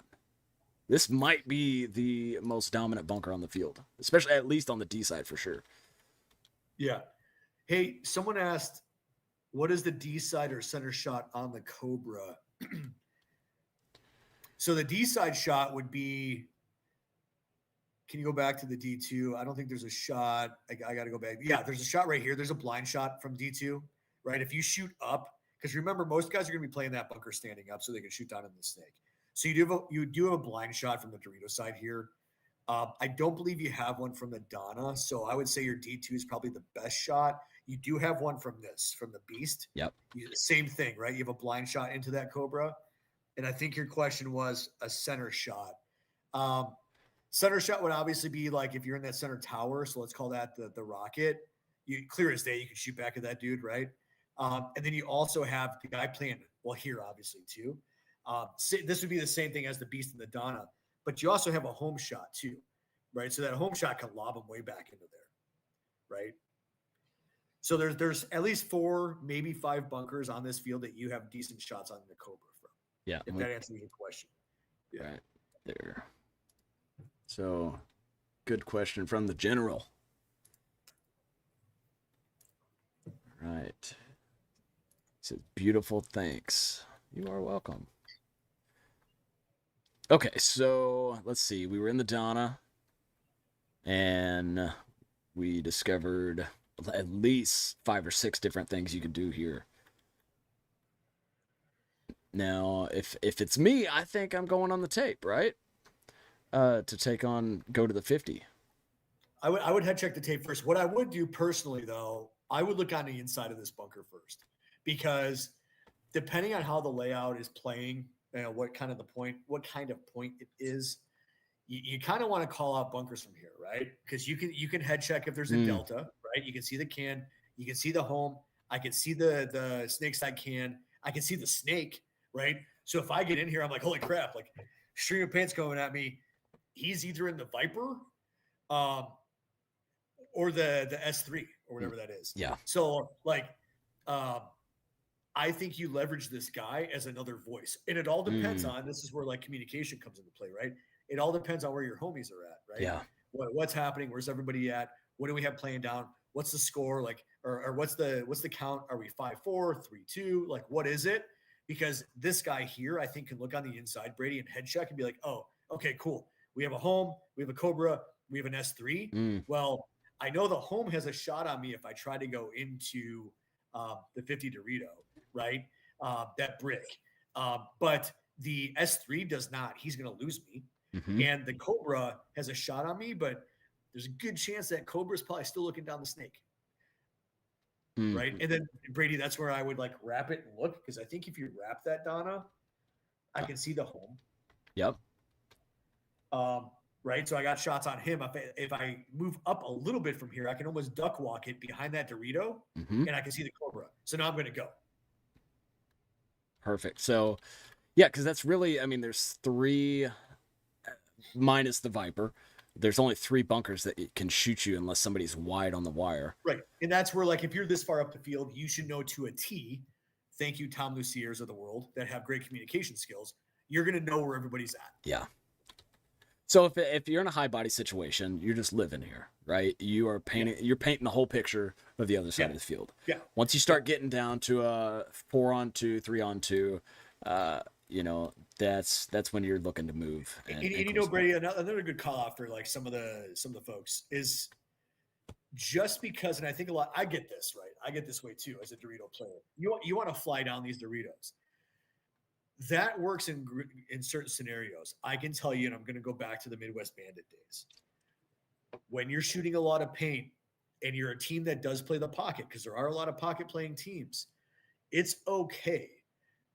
This might be the most dominant bunker on the field, especially at least on the D side for sure. Yeah. Hey, someone asked, what is the D side or center shot on the Cobra? So the D side shot would be, can you go back to the D2? I don't think there's a shot. I got to go back. Yeah, there's a shot right here. There's a blind shot from D2, right? If you shoot up, because remember, most guys are going to be playing that bunker standing up so they can shoot down in the snake. So you do have a blind shot from the Dorito side here. I don't believe you have one from the Donna. So I would say your D2 is probably the best shot. You do have one from the Beast. Yep. Same thing, right? You have a blind shot into that Cobra. And I think your question was a center shot. Center shot would obviously be like if you're in that center tower. So let's call that the rocket. You clear as day, you can shoot back at that dude, right? And then you also have the guy playing, well, here obviously too. This would be the same thing as the Beast and the Donna, but you also have a home shot too, right? So that home shot can lob them way back into there, right? So there's at least 4, maybe 5 bunkers on this field that you have decent shots on the Cobra from. Yeah. If that answers your question. Yeah. Right there. So, good question from the general. Right. He says, beautiful, thanks. You are welcome. Okay, so let's see. We were in the Donna, and we discovered at least 5 or 6 different things you could do here. Now, if it's me, I think I'm going on the tape, right? To go to the 50. I would head check the tape first. What I would do personally, though, I would look on the inside of this bunker first, because depending on how the layout is playing, what kind of point it is, you kind of want to call out bunkers from here, right? Because you can head check if there's a delta, right? You can see the can, you can see the home. I can see the snake side can. I can see the snake, right? So if I get in here, I'm like, holy crap! Like, stream of paint's going at me. He's either in the Viper, or the S3 or whatever that is. Yeah. So like, I think you leverage this guy as another voice, and it all depends on. This is where like communication comes into play, right? It all depends on where your homies are at, right? Yeah. What's happening? Where's everybody at? What do we have playing down? What's the score like? Or what's the count? Are we 5-4, 3-2? Like, what is it? Because this guy here, I think, can look on the inside, Brady, and head check and be like, oh, okay, cool. We have a home, we have a Cobra, we have an S3. Well, I know the home has a shot on me if I try to go into the 50 Dorito, right? That brick. But the S3 does not. He's going to lose me. And the Cobra has a shot on me, but there's a good chance that Cobra is probably still looking down the snake. Right. And then Brady, that's where I would like wrap it and look, because I think if you wrap that Donna, I can see the home. Yep. Right. So I got shots on him. If I move up a little bit from here, I can almost duck walk it behind that Dorito, and I can see the Cobra. So now I'm going to go. Perfect. So, yeah, because that's really, I mean, there's 3 minus the Viper. There's only 3 bunkers that it can shoot you unless somebody's wide on the wire. Right. And that's where, like, if you're this far up the field, you should know to a T. Thank you, Tom Luciers of the world that have great communication skills. You're going to know where everybody's at. Yeah. So if you're in a high body situation, you're just living here, right? You're painting the whole picture of the other side of the field. Yeah. Once you start getting down to a 4-on-2, 3-on-2, that's when you're looking to move. And you know, Brady, another good call out for like some of the folks is just because, and I think I get this, right? I get this way too as a Dorito player. You want to fly down these Doritos. That works in certain scenarios. I can tell you, and I'm going to go back to the Midwest Bandit days. When you're shooting a lot of paint and you're a team that does play the pocket, because there are a lot of pocket playing teams, it's okay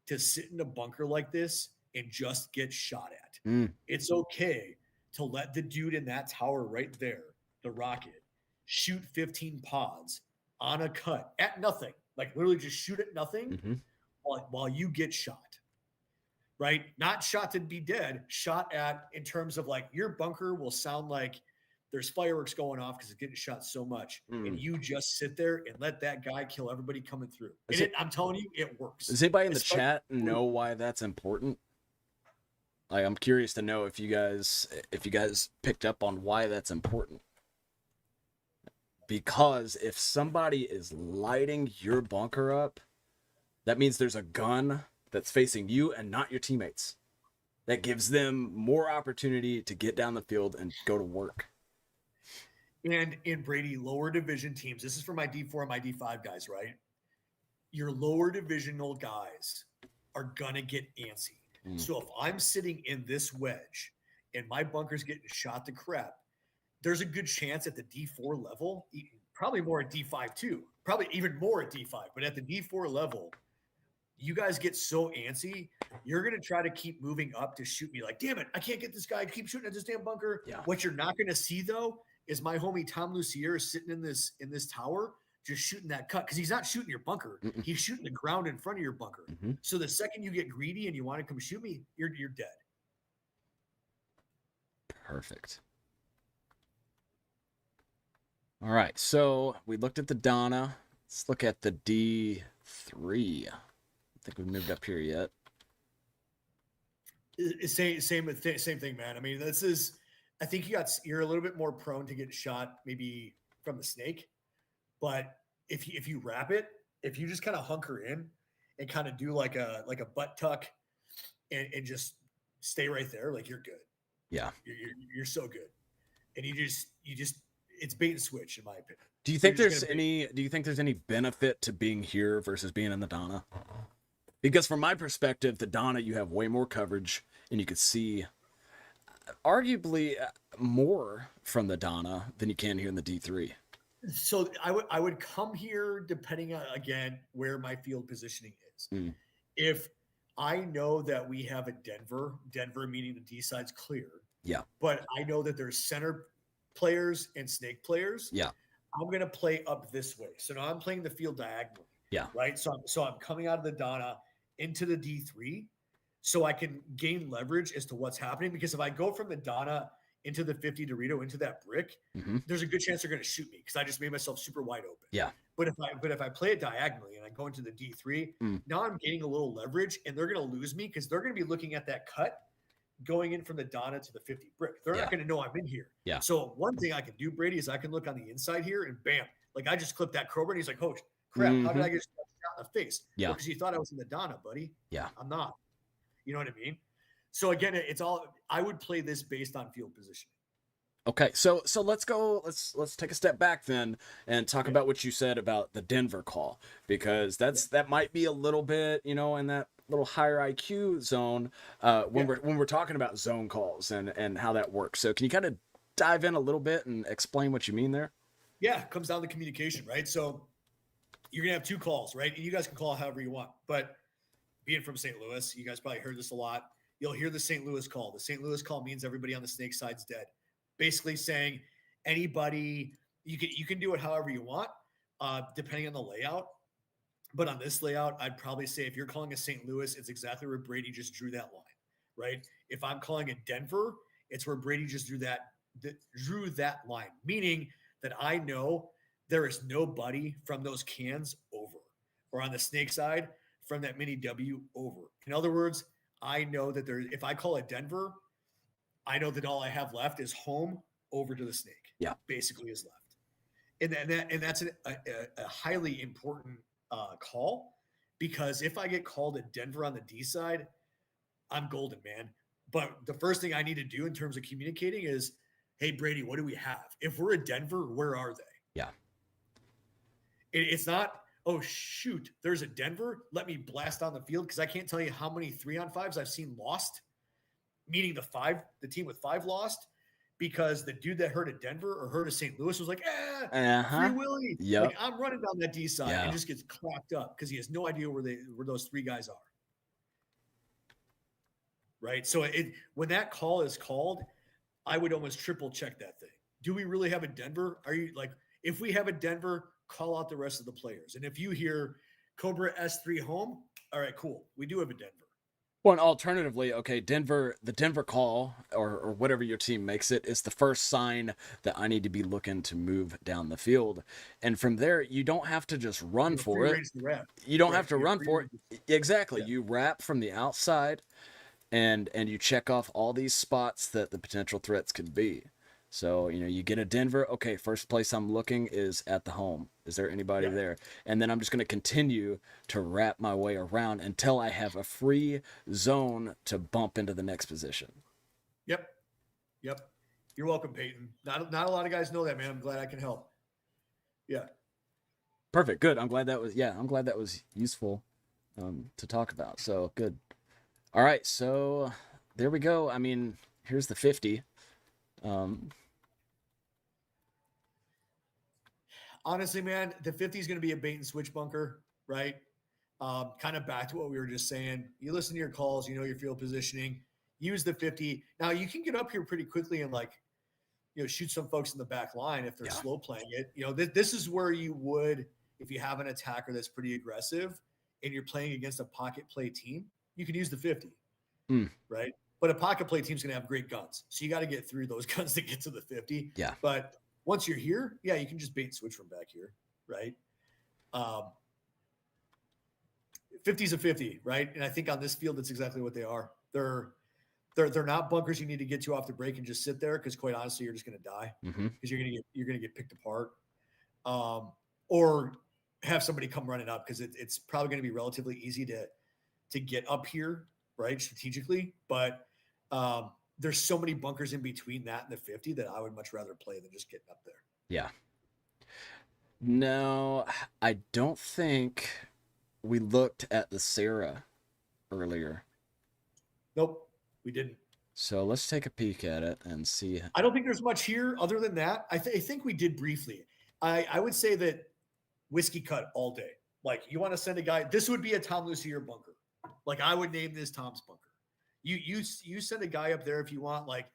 to sit in a bunker like this and just get shot at. It's okay to let the dude in that tower right there, the rocket, shoot 15 pods on a cut at nothing. Like literally just shoot at nothing while you get shot. Right? Not shot to be dead, shot at in terms of like your bunker will sound like there's fireworks going off because it's getting shot so much, and you just sit there and let that guy kill everybody coming through. And I'm telling you, it works. Does anybody in the chat know why that's important? Like, I'm curious to know if you guys picked up on why that's important. Because if somebody is lighting your bunker up, that means there's a gun that's facing you and not your teammates. That gives them more opportunity to get down the field and go to work. And in Brady, lower division teams, this is for my D4 and my D5 guys, right? Your lower divisional guys are going to get antsy. So if I'm sitting in this wedge and my bunker's getting shot to crap, there's a good chance at the D4 level, probably more at D5 too, probably even more at D5, but at the D4 level, you guys get so antsy, you're going to try to keep moving up to shoot me like, damn it, I can't get this guy. Keep shooting at this damn bunker. Yeah. What you're not going to see, though, is my homie Tom Lucier is sitting in this tower just shooting that cut because he's not shooting your bunker. He's shooting the ground in front of your bunker. So the second you get greedy and you want to come shoot me, you're dead. Perfect. All right, so we looked at the Donna. Let's look at the D3. I think we've moved up here yet. Same thing, man. I mean, I think you're a little bit more prone to get shot maybe from the snake, but if you wrap it, if you just kind of hunker in and kind of do like a butt tuck and just stay right there, like you're good. Yeah, you're so good, and you just it's bait and switch in my opinion. Do you think there's any benefit to being here versus being in the Donna? Because from my perspective, the Donna, you have way more coverage and you could see arguably more from the Donna than you can here in the D3. So I would come here depending on, again, where my field positioning is. If I know that we have a Denver meaning the D side's clear. Yeah. But I know that there's center players and snake players. Yeah. I'm going to play up this way. So now I'm playing the field diagonally. Yeah. Right. So I'm coming out of the Donna into the D3 so I can gain leverage as to what's happening. Because if I go from the Donna into the 50 Dorito into that brick, there's a good chance they're going to shoot me because I just made myself super wide open. Yeah. But if I play it diagonally and I go into the D3, now I'm gaining a little leverage and they're going to lose me because they're going to be looking at that cut going in from the Donna to the 50 brick. They're not going to know I'm in here. Yeah. So one thing I can do, Brady, is I can look on the inside here and bam, like I just clipped that Cobra and he's like, oh crap, how did I get shot in the face? Yeah. Because you thought I was in the Donna, buddy. Yeah. I'm not. You know what I mean? So again, it's all, I would play this based on field positioning. Okay, so let's go. Let's take a step back then and talk about what you said about the Denver call, because that might be a little bit, in that little higher IQ zone when we're talking about zone calls and how that works. So can you kind of dive in a little bit and explain what you mean there? Yeah, it comes down to communication, right? So you're gonna have two calls, right? And you guys can call however you want. But being from St. Louis, you guys probably heard this a lot. You'll hear the St. Louis call. The St. Louis call means everybody on the snake side's dead. Basically saying anybody, you can do it however you want, depending on the layout. But on this layout, I'd probably say if you're calling a St. Louis, it's exactly where Brady just drew that line, right? If I'm calling a Denver, it's where Brady just drew that line, meaning that I know there is nobody from those cans over, or on the snake side from that mini W over. In other words, I know that if I call it Denver, I know that all I have left is home over to the snake. Yeah, basically is left, and that's a highly important call, because if I get called a Denver on the D side, I'm golden, man. But the first thing I need to do in terms of communicating is, hey Brady, what do we have? If we're a Denver, where are they? Yeah, it's not, oh shoot, there's a Denver, let me blast on the field, because I can't tell you how many 3-on-5s I've seen lost. Meaning the team with 5 lost because the dude that heard of Denver or heard of St. Louis was like, Free Willy. Yep. Like, I'm running down that D side and just gets clapped up because he has no idea where those 3 guys are. Right. So when that call is called, I would almost triple check that thing. Do we really have a Denver? Are you like, if we have a Denver, call out the rest of the players. And if you hear Cobra S3 home, all right, cool. We do have a Denver. Well, and alternatively, okay, the Denver call or whatever your team makes it is the first sign that I need to be looking to move down the field. And from there, you don't have to just run for it. You don't have to run for it. Exactly. Yeah. You wrap from the outside and you check off all these spots that the potential threats could be. So, you get a Denver, okay, first place I'm looking is at the home. Is there anybody there? And then I'm just going to continue to wrap my way around until I have a free zone to bump into the next position. Yep. You're welcome, Peyton. Not a lot of guys know that, man. I'm glad I can help. Yeah. Perfect. Good. I'm glad that was useful to talk about. So good. All right. So there we go. I mean, here's the 50. Honestly, man, the 50 is going to be a bait and switch bunker, right? Kind of back to what we were just saying. You listen to your calls, you know your field positioning. Use the 50. Now you can get up here pretty quickly and shoot some folks in the back line if they're slow playing it. This is where you would, if you have an attacker that's pretty aggressive and you're playing against a pocket play team, you can use the 50, right? But a pocket play team's going to have great guns. So you got to get through those guns to get to the 50. Yeah. But once you're here, you can just bait and switch from back here, right? 50 is a 50, right? And I think on this field, that's exactly what they are. They're not bunkers you need to get to off the break and just sit there because, quite honestly, you're just going to die because you're gonna get picked apart, or have somebody come running up because it's probably going to be relatively easy to get up here, right, strategically, but there's so many bunkers in between that and the 50 that I would much rather play than just getting up there. Yeah. No, I don't think we looked at the Sarah earlier. Nope, we didn't. So let's take a peek at it and see. I don't think there's much here other than that. I think we did briefly. I would say that whiskey cut all day. Like, you want to send a guy, this would be a Tom Lucier bunker. Like, I would name this Tom's bunker. You send a guy up there if you want. Like,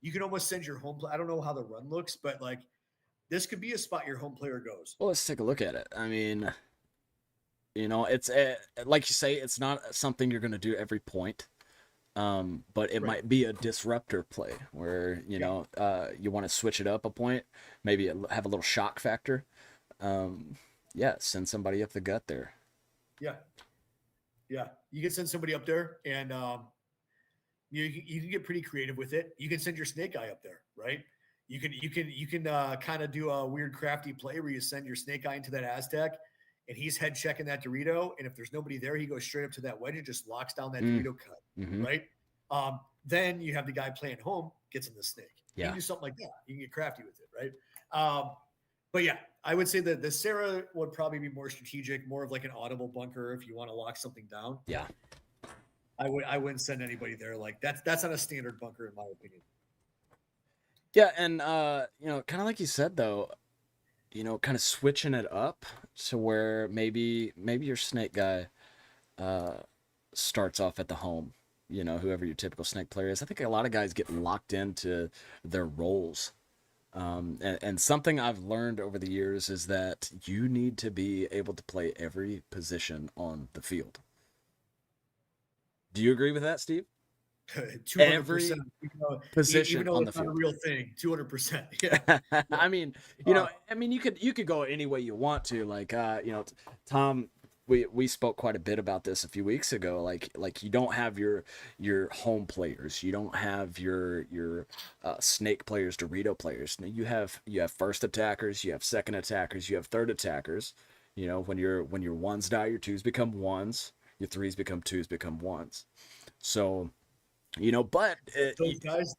you can almost send your home play. I don't know how the run looks, but like, this could be a spot your home player goes. Well, let's take a look at it. I mean, it's like you say, it's not something you're going to do every point, but it might be a disruptor play where you want to switch it up a point, maybe have a little shock factor. Send somebody up the gut there. Yeah, you can send somebody up there, and you can get pretty creative with it. You can send your snake guy up there, right? You can kind of do a weird crafty play where you send your snake guy into that Aztec, and he's head checking that Dorito, and if there's nobody there, he goes straight up to that wedge and just locks down that Dorito cut, right? Then you have the guy playing home gets in the snake. You can do something like that. You can get crafty with it, right? But yeah, I would say that the Sarah would probably be more strategic, more of like an audible bunker if you want to lock something down. Yeah. I wouldn't send anybody there. Like, that's not a standard bunker in my opinion. Yeah, and kind of like you said though, kind of switching it up to where maybe your snake guy starts off at the home, whoever your typical snake player is. I think a lot of guys get locked into their roles. And something I've learned over the years is that you need to be able to play every position on the field. Do you agree with that, Steve? 200%. Every position even though on it's the field. Not a real thing. 200%. Yeah. I mean, you could go any way you want to. Like, Tom, we spoke quite a bit about this a few weeks ago. Like you don't have your home players, you don't have your snake players, Dorito players. You have first attackers, you have second attackers, you have third attackers. When your ones die, your twos become ones, your threes become twos, become ones. So, but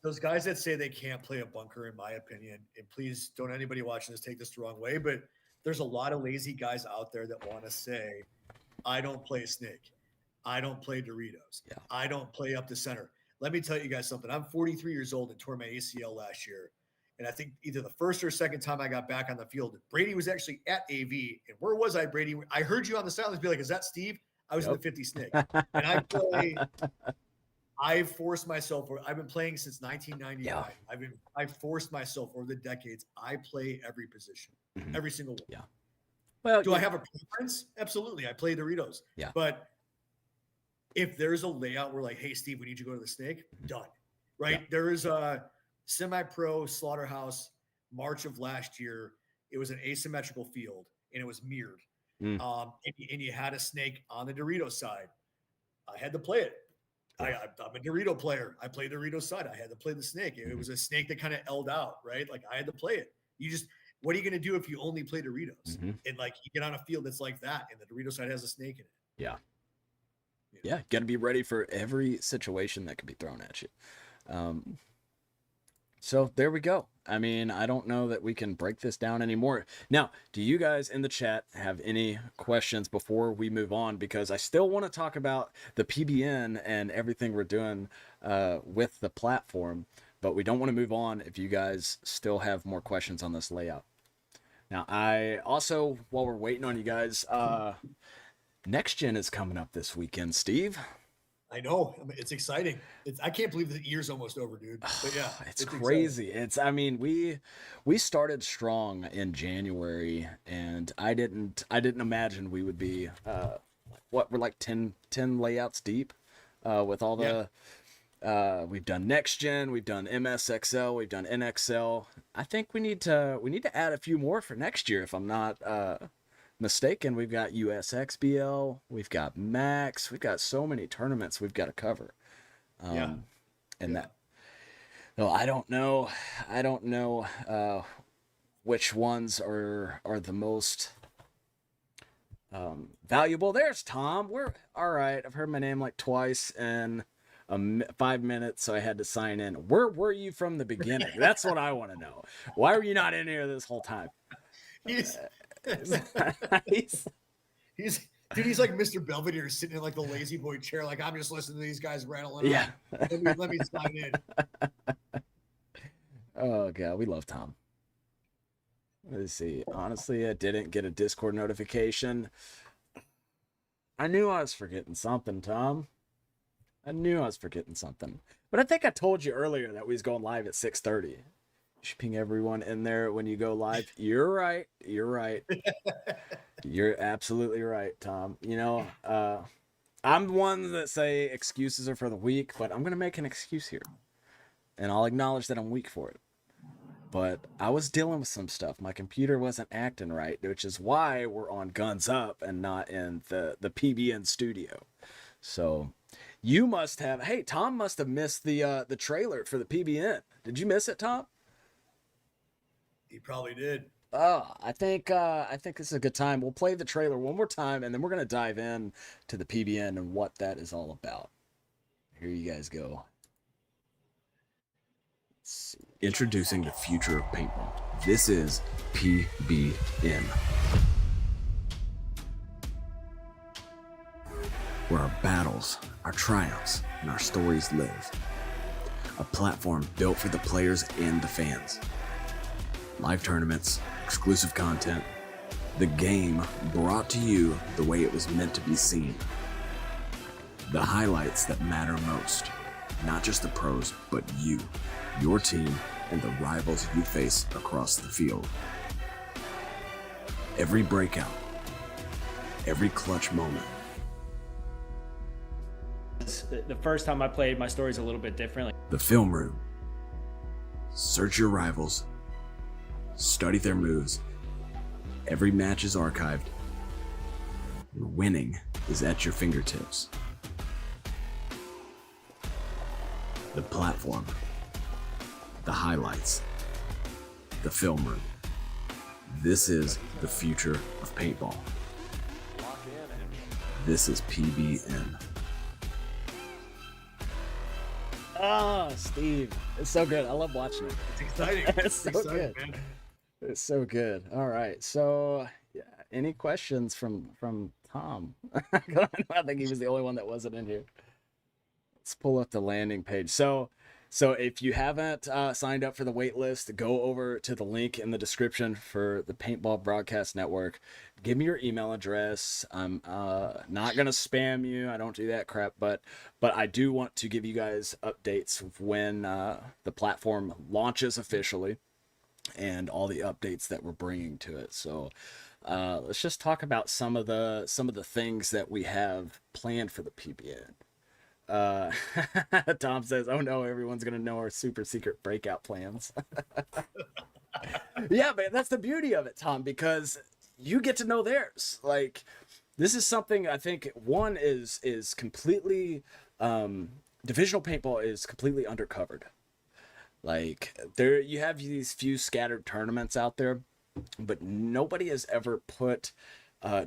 those guys that say they can't play a bunker, in my opinion, and please don't anybody watching this take this the wrong way, but there's a lot of lazy guys out there that want to say, I don't play snake, I don't play Doritos, I don't play up the center. Let me tell you guys something. I'm 43 years old and tore my ACL last year. And I think either the first or second time I got back on the field, Brady was actually at AV. And where was I, Brady? I heard you on the sidelines be like, is that Steve? I was in the 50 snake. And I've forced myself, I've been playing since 1999. I've forced myself over the decades. I play every position, every single one. Yeah. Well, do I have a preference? Absolutely. I play Doritos. Yeah. But if there's a layout where like, hey, Steve, we need you to go to the snake, done. Right. Yeah. There is a semi-pro Slaughterhouse March of last year. It was an asymmetrical field and it was mirrored. And you had a snake on the Dorito side. I had to play it. I'm a Dorito player. I played the Dorito side. I had to play the snake. It was a snake that kind of L'd out, right? Like I had to play it. What are you going to do if you only play Doritos? And like you get on a field that's like that and the Dorito side has a snake in it. Yeah. Yeah. Got to be ready for every situation that could be thrown at you. So there we go. I mean, I don't know that we can break this down anymore. Now, do you guys in the chat have any questions before we move on? Because I still want to talk about the PBN and everything we're doing with the platform, but we don't want to move on if you guys still have more questions on this layout. Now, I also, while we're waiting on you guys, Next Gen is coming up this weekend, Steve. I know. I mean, it's exciting. I can't believe the year's almost over, dude. But yeah, it's crazy. Exciting. I mean, we started strong in January, and I didn't imagine we would be we're like 10 layouts deep with all the we've done Next Gen, we've done MSXL, we've done NXL. I think we need to add a few more for next year if I'm not mistaken. We've got USXBL, we've got Max, we've got so many tournaments we've got to cover. That, no, I don't know which ones are the most valuable. There's Tom. We're all right. I've heard my name like twice in 5 minutes, so I had to sign in. Where were you from the beginning? That's what I want to know. Why were you not in here this whole time? He's like Mr. Belvedere sitting in like the lazy boy chair. Like, I'm just listening to these guys rattling. Yeah. Let me sign in. Oh God, we love Tom. Let's see. Honestly, I didn't get a Discord notification. I knew I was forgetting something, Tom. I knew I was forgetting something. But I think I told you earlier that we was going live at 6:30. You should ping everyone in there when you go live. You're right. You're absolutely right, Tom. You know, I'm the one that say excuses are for the weak, but I'm going to make an excuse here. And I'll acknowledge that I'm weak for it. But I was dealing with some stuff. My computer wasn't acting right, which is why we're on Guns Up and not in the PBN studio. So you must have, hey, Tom must have missed the trailer for the PBN. Did you miss it, Tom? He probably did. Oh, I think this is a good time. We'll play the trailer one more time, and then we're gonna dive in to the PBN and what that is all about. Here you guys go. Let's see. Introducing the future of paintball. This is PBN, where our battles, our triumphs, and our stories live. A platform built for the players and the fans. Live tournaments, exclusive content, the game brought to you the way it was meant to be seen. The highlights that matter most, not just the pros, but you, your team, and the rivals you face across the field. Every breakout, every clutch moment. The first time I played, my story's a little bit different. The film room. Search your rivals. Study their moves. Every match is archived. And winning is at your fingertips. The platform. The highlights. The film room. This is the future of paintball. This is PBN. Oh, Steve. It's so good. I love watching it. It's exciting. It's so good. Man. It's so good. All right. So, yeah, any questions from Tom? I think he was the only one that wasn't in here. Let's pull up the landing page. So if you haven't signed up for the waitlist, go over to the link in the description for the Paintball Broadcast Network. Give me your email address. I'm not gonna spam you. I don't do that crap, but I do want to give you guys updates of when the platform launches officially and all the updates that we're bringing to it. So let's just talk about some of the things that we have planned for the PBN. Tom says, "Oh no, everyone's gonna know our super secret breakout plans." Yeah, man, that's the beauty of it, Tom, because you get to know theirs. Like, this is something I think one is completely divisional paintball is completely undercovered. Like, there you have these few scattered tournaments out there, but nobody has ever put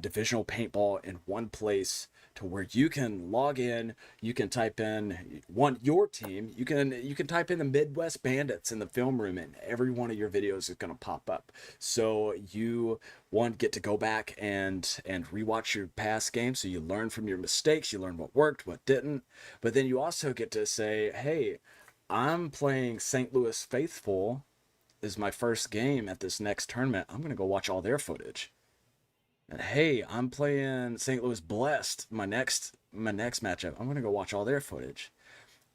divisional paintball in one place to where you can log in, you can type in your team, you can type in the Midwest Bandits in the film room, and every one of your videos is going to pop up. So you get to go back and rewatch your past games, so you learn from your mistakes, you learn what worked, what didn't, but then you also get to say, hey, I'm playing St. Louis Faithful is my first game at this next tournament. I'm going to go watch all their footage. And hey, I'm playing St. Louis Blessed, my next matchup. I'm going to go watch all their footage.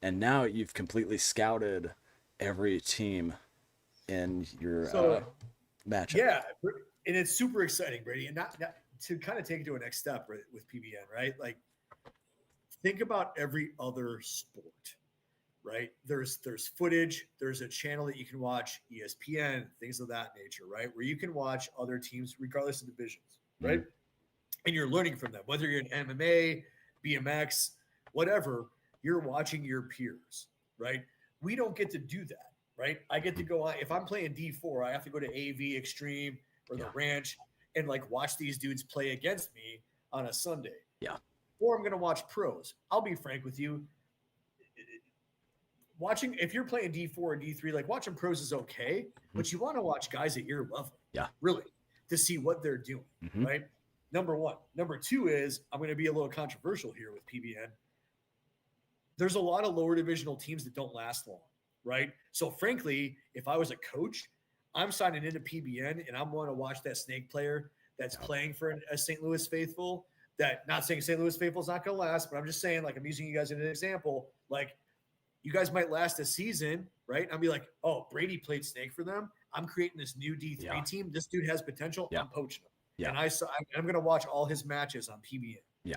And now you've completely scouted every team in your matchup. Yeah, and it's super exciting, Brady. And not to kind of take it to a next step with PBN, right? Like, think about every other sport, right? There's footage, there's a channel that you can watch, ESPN, things of that nature, right? Where you can watch other teams regardless of divisions, right? Mm-hmm. And you're learning from them, whether you're in MMA, BMX, whatever, you're watching your peers, right? We don't get to do that, right? I get to go on, if I'm playing D4, I have to go to AV Extreme or the Ranch and like watch these dudes play against me on a Sunday. Yeah. Or I'm going to watch pros. I'll be frank with you. Watching, if you're playing D4 or D3, like watching pros is okay, but you want to watch guys at your level. Yeah. Really, to see what they're doing, right? Number one. Number two is, I'm going to be a little controversial here with PBN. There's a lot of lower divisional teams that don't last long, right? So frankly, if I was a coach, I'm signing into PBN and I'm going to watch that snake player that's playing for a St. Louis Faithful. That, not saying St. Louis Faithful is not going to last, but I'm just saying, like, I'm using you guys as an example. Like, you guys might last a season, right? I'll be like, oh, Brady played snake for them. I'm creating this new D3 team. This dude has potential. I'm poaching him. Yeah. And I'm going to watch all his matches on PBN. Yeah.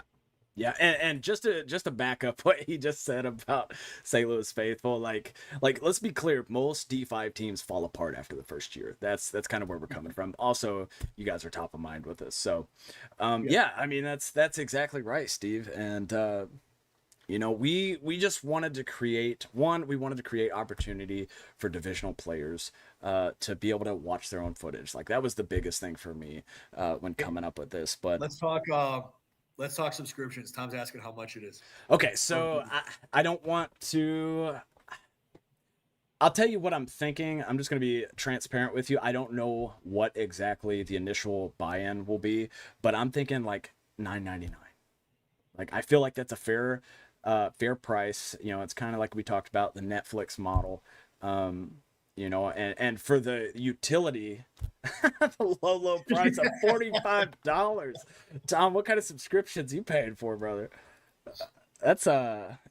Yeah, and just to back up what he just said about St. Louis Faithful, like let's be clear, most D5 teams fall apart after the first year. That's kind of where we're coming from. Also, you guys are top of mind with us, so yeah, I mean that's exactly right, Steve. And you know, we just wanted to create opportunity for divisional players to be able to watch their own footage. Like, that was the biggest thing for me when coming up with this. But let's talk subscriptions. Tom's asking how much it is. Okay, so I don't want to. I'll tell you what I'm thinking. I'm just going to be transparent with you. I don't know what exactly the initial buy-in will be, but I'm thinking like $9.99. Like, I feel like that's a fair price. You know, it's kind of like we talked about the Netflix model. You know, and for the utility, the low price of $45. Tom, what kind of subscriptions you paying for, brother? That's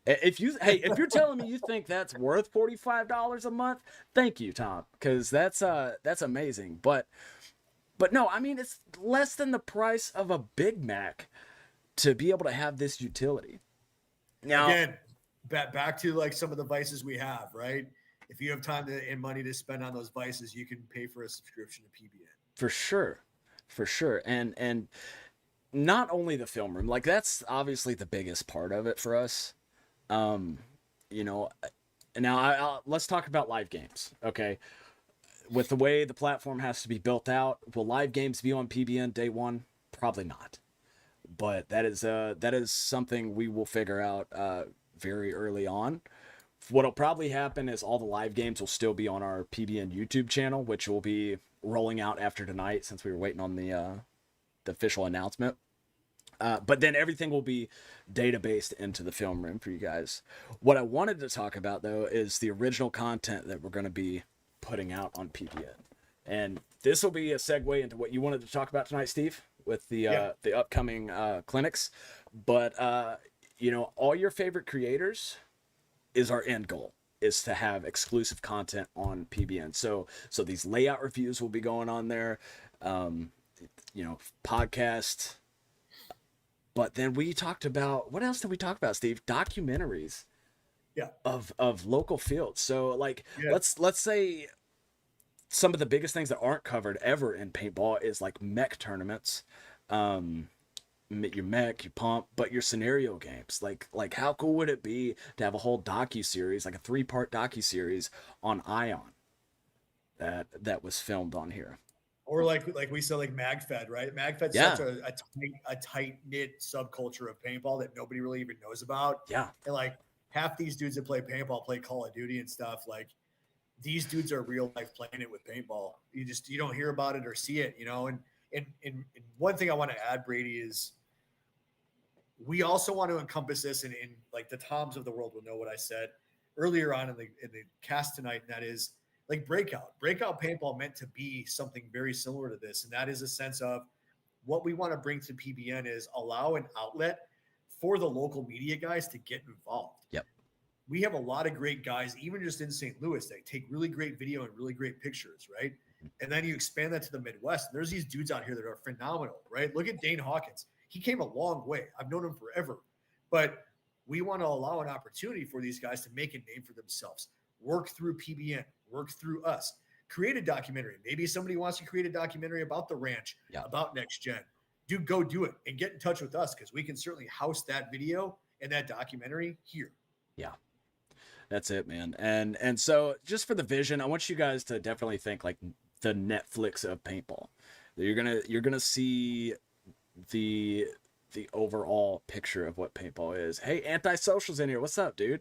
if you're telling me you think that's worth $45 a month, thank you, Tom, because that's amazing. But no, I mean, it's less than the price of a Big Mac to be able to have this utility. Now, again, back to like some of the vices we have, right? If you have time and money to spend on those vices, you can pay for a subscription to PBN. For sure. And not only the film room, like, that's obviously the biggest part of it for us. You know, now let's talk about live games. Okay. With the way the platform has to be built out, will live games be on PBN day one? Probably not. But that is something we will figure out very early on. What'll probably happen is all the live games will still be on our PBN YouTube channel, which will be rolling out after tonight, since we were waiting on the official announcement. But then everything will be databased into the film room for you guys. What I wanted to talk about, though, is the original content that we're going to be putting out on PBN. And this will be a segue into what you wanted to talk about tonight, Steve, with the upcoming clinics. But, you know, all your favorite creators is our end goal, is to have exclusive content on PBN. So these layout reviews will be going on there. You know, podcast But then we talked about, what else did we talk about, Steve? Documentaries. Yeah. Of local fields. So like, Yeah. let's say some of the biggest things that aren't covered ever in paintball is like mech tournaments. Your mech, your pump, but your scenario games. Like how cool would it be to have a whole docu-series, like a 3-part docu-series on Ion that was filmed on here? Or like we said, like MagFed, right? MagFed's Yeah. such a tight-knit subculture of paintball that nobody really even knows about. Yeah. And like half these dudes that play paintball play Call of Duty and stuff. Like these dudes are real life playing it with paintball. You don't hear about it or see it, you know. And one thing I want to add, Brady, is we also want to encompass this in like the Toms of the world will know what I said earlier on in the cast tonight, and that is like breakout paintball meant to be something very similar to this, and that is a sense of what we want to bring to PBN is allow an outlet for the local media guys to get involved. Yep. We have a lot of great guys, even just in St. Louis, that take really great video and really great pictures, right? And then you expand that to the Midwest. And there's these dudes out here that are phenomenal, right? Look at Dane Hawkins. He came a long way. I've known him forever. But we want to allow an opportunity for these guys to make a name for themselves, work through PBN, work through us, create a documentary. Maybe somebody wants to create a documentary about the ranch, about Next Gen. Dude, go do it and get in touch with us because we can certainly house that video and that documentary here. Yeah. That's it, man. And so just for the vision, I want you guys to definitely think like the Netflix of paintball. You're gonna see the overall picture of what paintball is. Hey, Antisocial's in here. What's up, dude?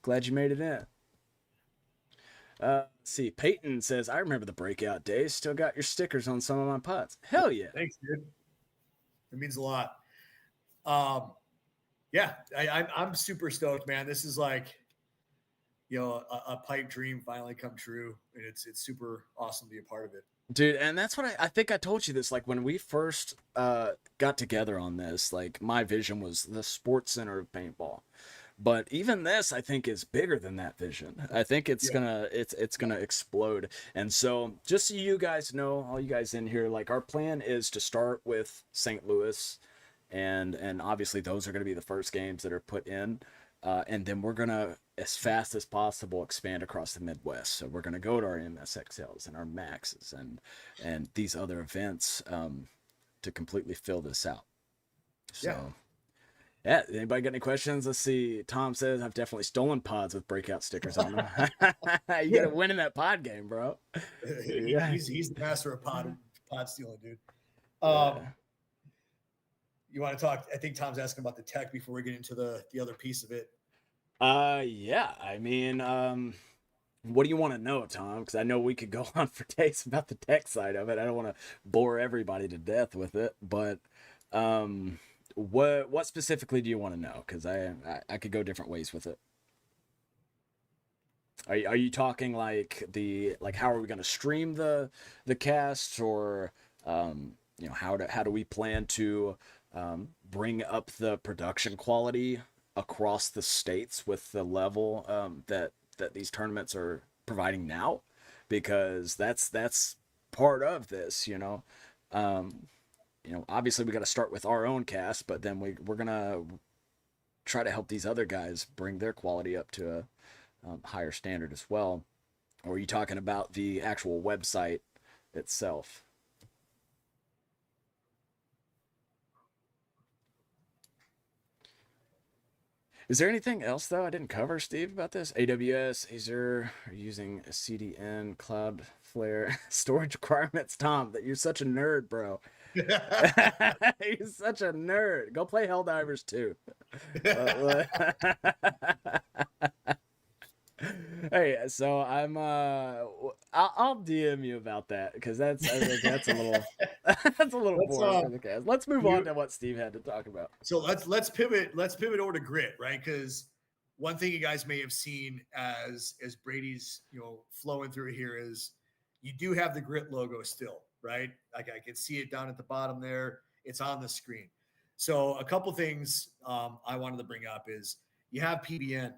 Glad you made it in. See, Peyton says, I remember the breakout days. Still got your stickers on some of my pots. Hell yeah. Thanks, dude. It means a lot. Yeah, I'm super stoked, man. This is like, you know, a pipe dream finally come true, and it's super awesome to be a part of it, dude. And that's what I think I told you this, like when we first got together on this, like my vision was the sports center of paintball, but even this I think is bigger than that vision. I think it's gonna explode. And so just so you guys know, all you guys in here, like our plan is to start with St. Louis, and obviously those are going to be the first games that are put in. And then we're going to, as fast as possible, expand across the Midwest. So we're going to go to our MSXLs and our Maxes and these other events to completely fill this out. So, yeah. Anybody got any questions? Let's see. Tom says, I've definitely stolen pods with breakout stickers on them. You got to win in that pod game, bro. He's the master of pod stealing, dude. You want to talk? I think Tom's asking about the tech before we get into the other piece of it. Yeah. I mean, what do you want to know, Tom? Because I know we could go on for days about the tech side of it. I don't want to bore everybody to death with it, but what specifically do you want to know? Because I could go different ways with it. Are you talking like how are we going to stream the cast, or you know, how do we plan to bring up the production quality across the states with the level that these tournaments are providing now? Because that's part of this, you know. Obviously we got to start with our own cast, but then we're gonna try to help these other guys bring their quality up to a higher standard as well. Or are you talking about the actual website itself? Is there anything else, though, I didn't cover, Steve, about this? AWS, Azure, are using a CDN, Cloudflare, storage requirements. Tom, that you're such a nerd, bro. You're such a nerd. Go play Helldivers 2. Hey, so I'll DM you about that, because that's a little boring for the cast. Let's move on to what Steve had to talk about. So let's pivot over to grit, right? Because one thing you guys may have seen as Brady's flowing through here is you do have the grit logo still, right? Like I can see it down at the bottom there. It's on the screen. So a couple things I wanted to bring up is you have PBN.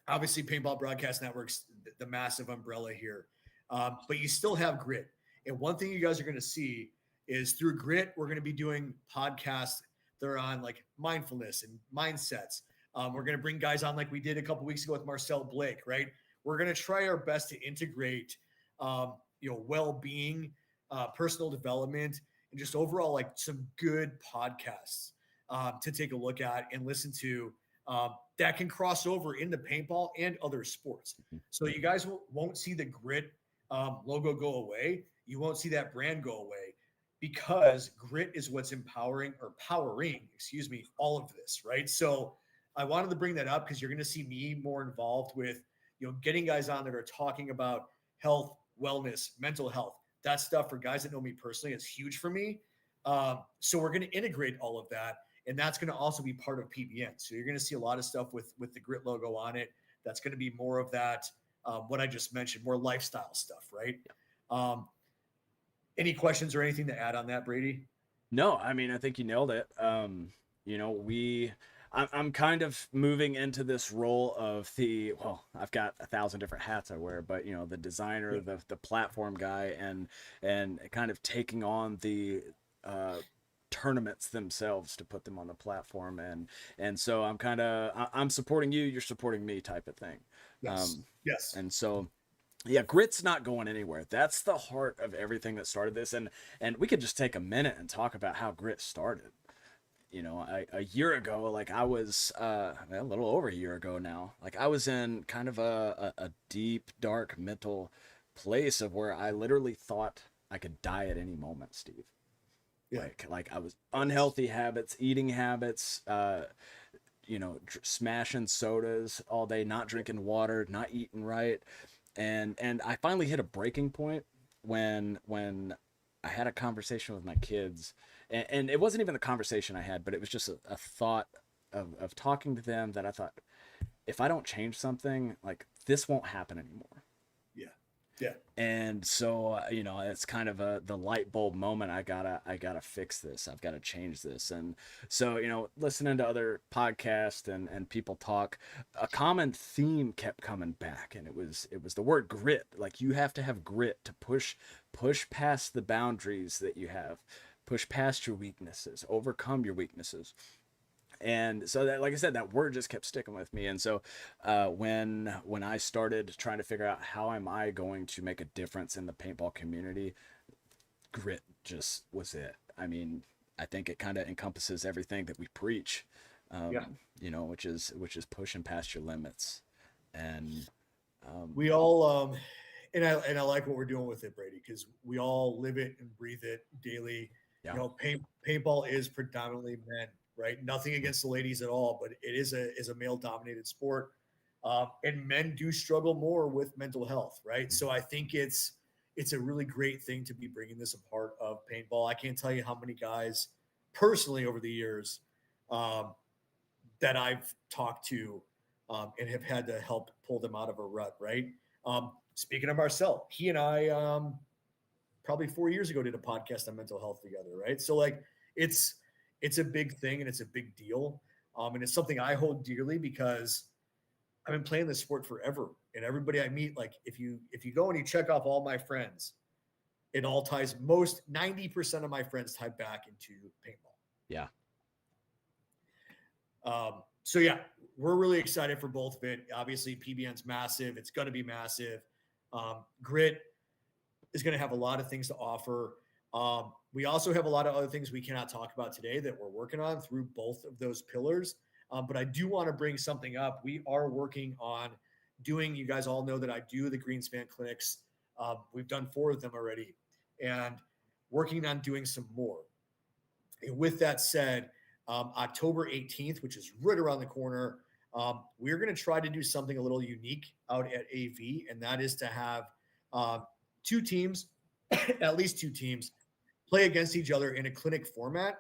Obviously, Paintball Broadcast Network's the massive umbrella here. But you still have grit. And one thing you guys are going to see is through grit, we're going to be doing podcasts that are on like mindfulness and mindsets. We're going to bring guys on like we did a couple weeks ago with Marcel Blake, right? We're going to try our best to integrate, well-being, personal development, and just overall like some good podcasts to take a look at and listen to that can cross over into paintball and other sports. So you guys won't see the Grit logo go away. You won't see that brand go away, because Grit is what's powering all of this, right? So I wanted to bring that up because you're going to see me more involved with, getting guys on that are talking about health, wellness, mental health. That stuff, for guys that know me personally, is huge for me. So we're going to integrate all of that, and that's going to also be part of PBN. So you're going to see a lot of stuff with the Grit logo on it. That's going to be more of that, what I just mentioned, more lifestyle stuff, right? Any questions or anything to add on that, Brady? No, I mean, I think you nailed it. I'm kind of moving into this role of I've got 1,000 different hats I wear, but the designer, the platform guy, and kind of taking on the tournaments themselves to put them on the platform, and so I'm supporting you, you're supporting me, type of thing. Yes. And so yeah, Grit's not going anywhere. That's the heart of everything that started this, and we could just take a minute and talk about how Grit started. A year ago, like I was a little over a year ago now, like I was in kind of a deep, dark mental place of where I literally thought I could die at any moment, Steve. Yeah. Like I was unhealthy habits, eating habits, smashing sodas all day, not drinking water, not eating right. And I finally hit a breaking point when I had a conversation with my kids, and it wasn't even a conversation I had, but it was just a thought of talking to them, that I thought, if I don't change something, like this won't happen anymore. Yeah. And so, it's kind of the light bulb moment. I gotta fix this. I've got to change this. And so, listening to other podcasts and people talk, a common theme kept coming back, and it was the word grit. Like, you have to have grit to push past the boundaries that you have, push past your weaknesses, overcome your weaknesses. And so that, like I said, that word just kept sticking with me. And so when I started trying to figure out how am I going to make a difference in the paintball community, Grit just was it. I mean, I think it kind of encompasses everything that we preach, which is pushing past your limits. And we all, and I like what we're doing with it, Brady, because we all live it and breathe it daily. Yeah. Paintball is predominantly men. Right. Nothing against the ladies at all, but it is a male dominated sport. And men do struggle more with mental health. Right. So I think it's a really great thing to be bringing this a part of paintball. I can't tell you how many guys personally over the years that I've talked to and have had to help pull them out of a rut. Right. Speaking of Marcel, he and I probably 4 years ago did a podcast on mental health together. Right. So like it's a big thing and it's a big deal. And it's something I hold dearly because I've been playing this sport forever. And everybody I meet, like if you go and you check off all my friends, it all ties, 90% of my friends tie back into paintball. Yeah. So yeah, we're really excited for both of it. Obviously PBN's massive. It's going to be massive. Grit is going to have a lot of things to offer. We also have a lot of other things we cannot talk about today that we're working on through both of those pillars. But I do want to bring something up. We are working on doing, you guys all know that I do the Greenspan clinics. We've done 4 of them already and working on doing some more. And with that said, October 18th, which is right around the corner, we're going to try to do something a little unique out at AV. And that is to have 2 teams, at least 2 teams, play against each other in a clinic format.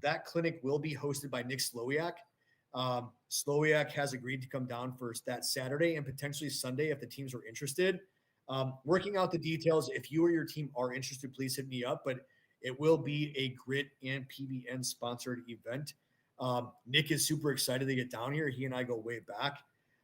That clinic will be hosted by Nick Slowiak. Slowiak has agreed to come down for that Saturday and potentially Sunday if the teams are interested. Working out the details. If you or your team are interested, please hit me up. But it will be a Grit and PBN sponsored event. Nick is super excited to get down here. He and I go way back.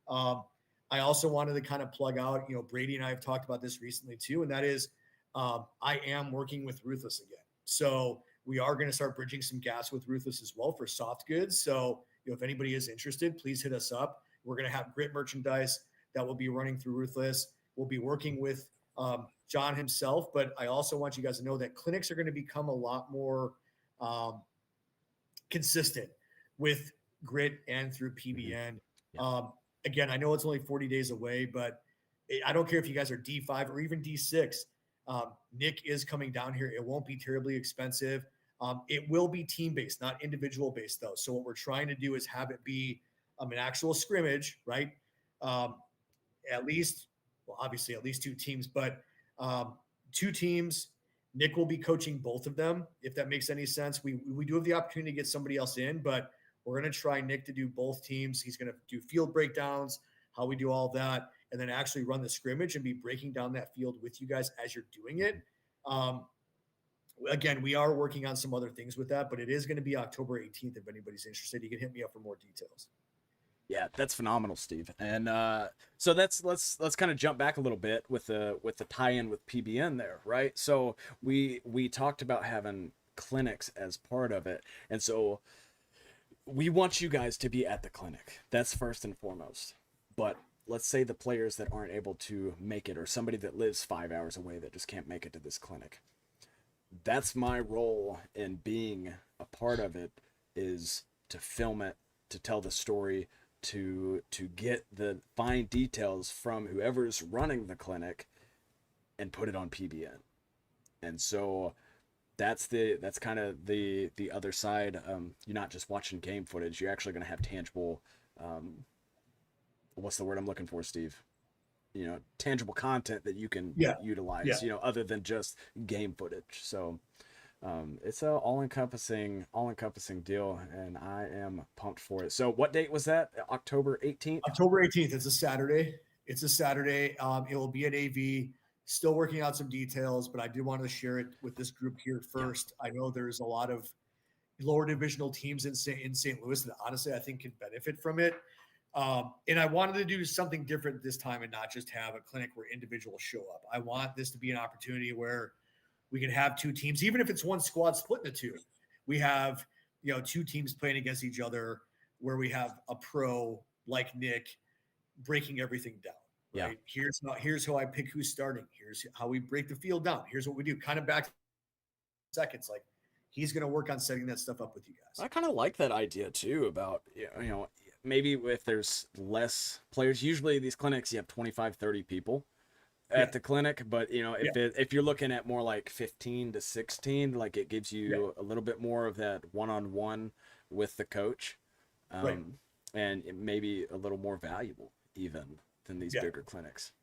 I also wanted to kind of plug out, Brady and I have talked about this recently too, and that is I am working with Ruthless again. So We are going to start bridging some gaps with Ruthless as well for soft goods. So, if anybody is interested, please hit us up. We're going to have grit merchandise that will be running through Ruthless. We'll be working with John himself, but I also want you guys to know that clinics are going to become a lot more consistent with grit and through PBN. Yeah. Again, I know it's only 40 days away, but I don't care if you guys are D5 or even D6. Nick is coming down here. It won't be terribly expensive. It will be team-based, not individual-based, though. So what we're trying to do is have it be an actual scrimmage, right? At least, well, obviously at least 2 teams, but 2 teams. Nick will be coaching both of them, if that makes any sense. We do have the opportunity to get somebody else in, but we're going to try Nick to do both teams. He's going to do field breakdowns, how we do all that, and then actually run the scrimmage and be breaking down that field with you guys as you're doing it. Again, we are working on some other things with that, but it is going to be October 18th. If anybody's interested, you can hit me up for more details. Yeah, that's phenomenal, Steve. And so let's kind of jump back a little bit with the tie-in with PBN there, right? So we talked about having clinics as part of it, and so we want you guys to be at the clinic. That's first and foremost. But let's say the players that aren't able to make it, or somebody that lives 5 hours away that just can't make it to this clinic. That's my role in being a part of it, is to film it, to tell the story, to get the fine details from whoever's running the clinic and put it on PBN. And so that's kind of the other side. You're not just watching game footage. You're actually going to have tangible, what's the word I'm looking for, Steve? Tangible content that you can utilize, other than just game footage. So it's a all-encompassing deal, and I am pumped for it. So what date was that? October 18th? October 18th. It's a Saturday. It will be at AV. Still working out some details, but I do want to share it with this group here first. Yeah. I know there's a lot of lower divisional teams in St. Louis that honestly I think can benefit from it. And I wanted to do something different this time and not just have a clinic where individuals show up. I want this to be an opportunity where we can have 2 teams, even if it's one squad split into 2. We have, 2 teams playing against each other, where we have a pro like Nick breaking everything down. Right. Yeah. Here's how I pick who's starting. Here's how we break the field down. Here's what we do. Kind of back seconds. Like, he's going to work on setting that stuff up with you guys. I kind of like that idea too about, maybe if there's less players. Usually these clinics, you have 25, 30 people at the clinic, but if you're looking at more like 15 to 16, like, it gives you a little bit more of that one-on-one with the coach, and it may be a little more valuable even than these bigger clinics.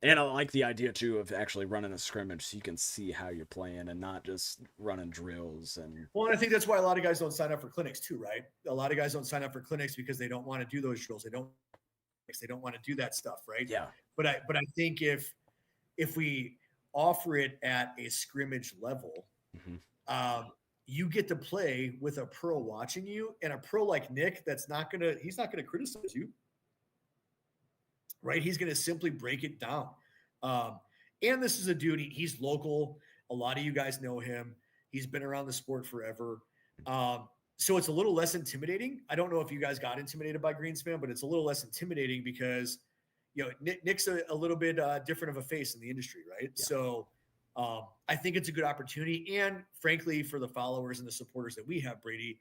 And I like the idea too of actually running a scrimmage so you can see how you're playing and not just running drills. And I think that's why a lot of guys don't sign up for clinics too, right? A lot of guys don't sign up for clinics because they don't want to do those drills. They don't want to do that stuff, right? Yeah. But I think if we offer it at a scrimmage level, you get to play with a pro watching you, and a pro like Nick he's not gonna criticize you. Right? He's going to simply break it down. And this is a dude, he's local. A lot of you guys know him. He's been around the sport forever. So it's a little less intimidating. I don't know if you guys got intimidated by Greenspan, but it's a little less intimidating because, Nick's a little bit different of a face in the industry, right? Yeah. So I think it's a good opportunity. And frankly, for the followers and the supporters that we have, Brady,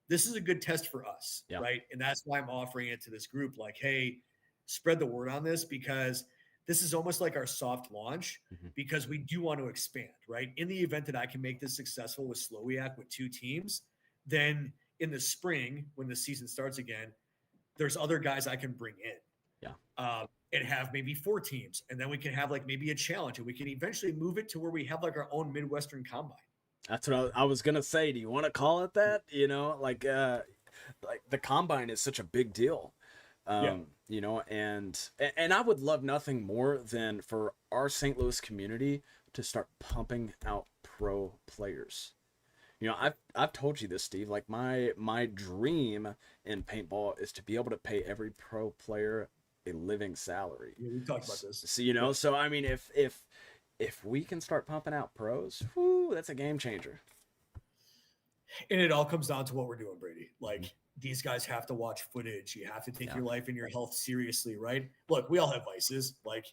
this is a good test for us, right? And that's why I'm offering it to this group. Like, hey, spread the word on this, because this is almost like our soft launch, because we do want to expand, right? In the event that I can make this successful with Slowiak with 2 teams, then in the spring, when the season starts again, there's other guys I can bring in. Yeah. And have maybe 4 teams. And then we can have like maybe a challenge, and we can eventually move it to where we have like our own Midwestern combine. That's what I was going to say. Do you want to call it that? Like the combine is such a big deal. And I would love nothing more than for our St. Louis community to start pumping out pro players. I've told you this, Steve, like my dream in paintball is to be able to pay every pro player a living salary. Yeah, we talked about this. So I mean, if we can start pumping out pros, that's a game changer. And it all comes down to what we're doing, Brady. Like, these guys have to watch footage. You have to take your life and your health seriously, right? Look, we all have vices. Like,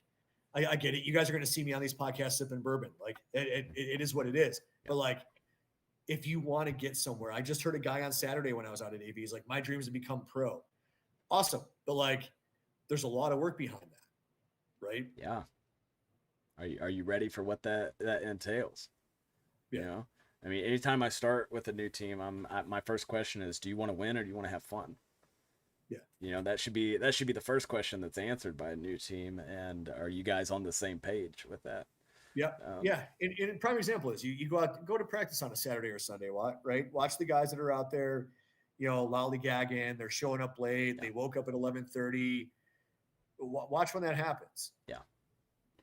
I get it. You guys are going to see me on these podcasts sipping bourbon. Like, it is what it is. But, like, if you want to get somewhere, I just heard a guy on Saturday when I was out at AV. He's like, my dream is to become pro. Awesome. But, like, there's a lot of work behind that, right? Yeah. Are you ready for what that entails? Yeah. You know? I mean, anytime I start with a new team, my first question is, do you want to win or do you want to have fun? Yeah. You know, that should be the first question that's answered by a new team. And are you guys on the same page with that? Yeah. Yeah. And a prime example is you go to practice on a Saturday or Sunday, right? Watch the guys that are out there, you know, lollygagging, they're showing up late. They woke up at 11:30. Watch when that happens. Yeah.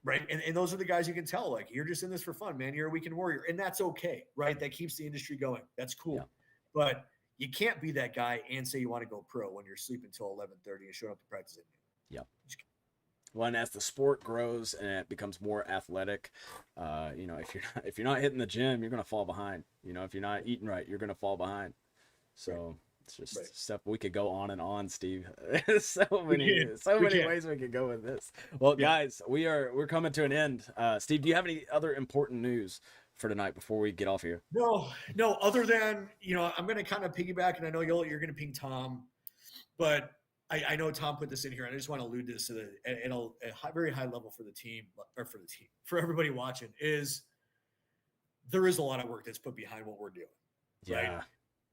Right. And those are the guys you can tell, like, you're just in this for fun, man. You're a weekend warrior. And that's okay. Right. That keeps the industry going. That's cool. Yeah. But you can't be that guy and say you want to go pro when you're sleeping until 11:30 and showing up to practice at noon. Yeah. Well, and as the sport grows and it becomes more athletic, you know, if you're not hitting the gym, you're gonna fall behind. You know, if you're not eating right, you're gonna fall behind. So it's just stuff we could go on and on, Steve. so many ways we could go with this. Well, guys, we're coming to an end. Steve, do you have any other important news for tonight before we get off here? No. Other than, you know, I'm gonna kind of piggyback, and I know you're gonna ping Tom, but I know Tom put this in here, and I just want to allude to this at a very high level for the team, for everybody watching, is there is a lot of work that's put behind what we're doing. Yeah. Right?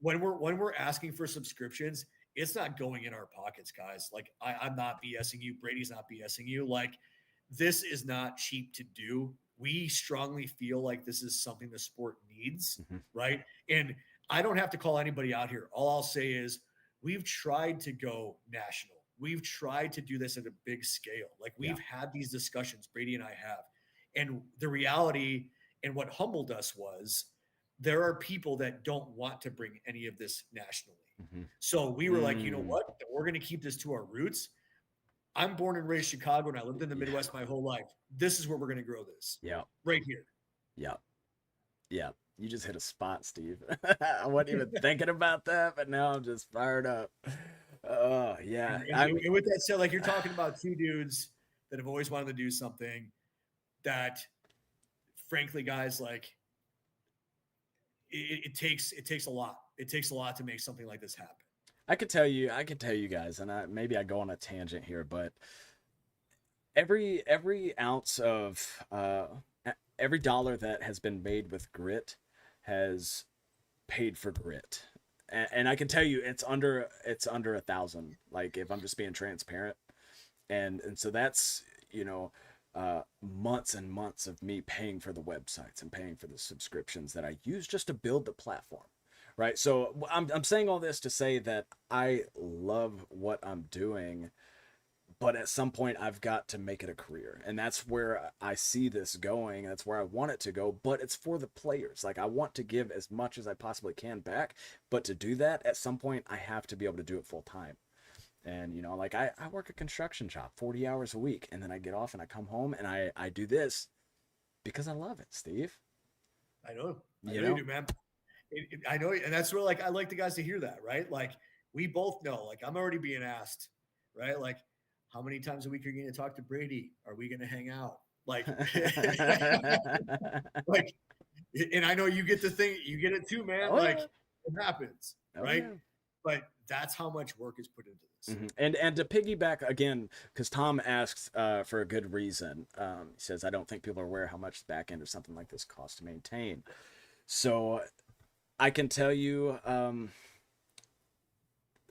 When we're asking for subscriptions, it's not going in our pockets, guys. Like, I'm not BSing you. Brady's not BSing you. Like, this is not cheap to do. We strongly feel like this is something the sport needs, right? And I don't have to call anybody out here. All I'll say is, we've tried to go national. We've tried to do this at a big scale. Like, we've had these discussions, Brady and I have. And the reality and what humbled us was there are people that don't want to bring any of this nationally. So we were like, you know what? We're going to keep this to our roots. I'm born and raised Chicago, and I lived in the Midwest my whole life. This is where we're going to grow this. Yeah. Right here. Yeah. Yeah. You just hit a spot, Steve. I wasn't even thinking about that, but now I'm just fired up. Oh, yeah. And with that said, like, you're talking about two dudes that have always wanted to do something that, frankly, guys, like, it takes a lot. It takes a lot to make something like this happen. I could tell you guys, and maybe I go on a tangent here, but every ounce of every dollar that has been made with grit has paid for grit, and I can tell you it's under 1,000. Like, if I'm just being transparent, and so that's, you know, months and months of me paying for the websites and paying for the subscriptions that I use just to build the platform. Right. So I'm saying all this to say that I love what I'm doing, but at some point I've got to make it a career. And that's where I see this going. That's where I want it to go, but it's for the players. Like, I want to give as much as I possibly can back, but to do that, at some point I have to be able to do it full time. And, you know, like, I work a construction job 40 hours a week, and then I get off and I come home and I do this because I love it, Steve. I know you do, man. I know, and that's where, like, I like the guys to hear that, right? Like, we both know, like, I'm already being asked, right? Like, how many times a week are you going to talk to Brady? Are we going to hang out? Like, like, and I know you get the thing, you get it too, man. Like, it happens, right? Yeah. But that's how much work is put into this. And to piggyback again, because Tom asks for a good reason. He says, I don't think people are aware how much the back end or something like this costs to maintain. So I can tell you,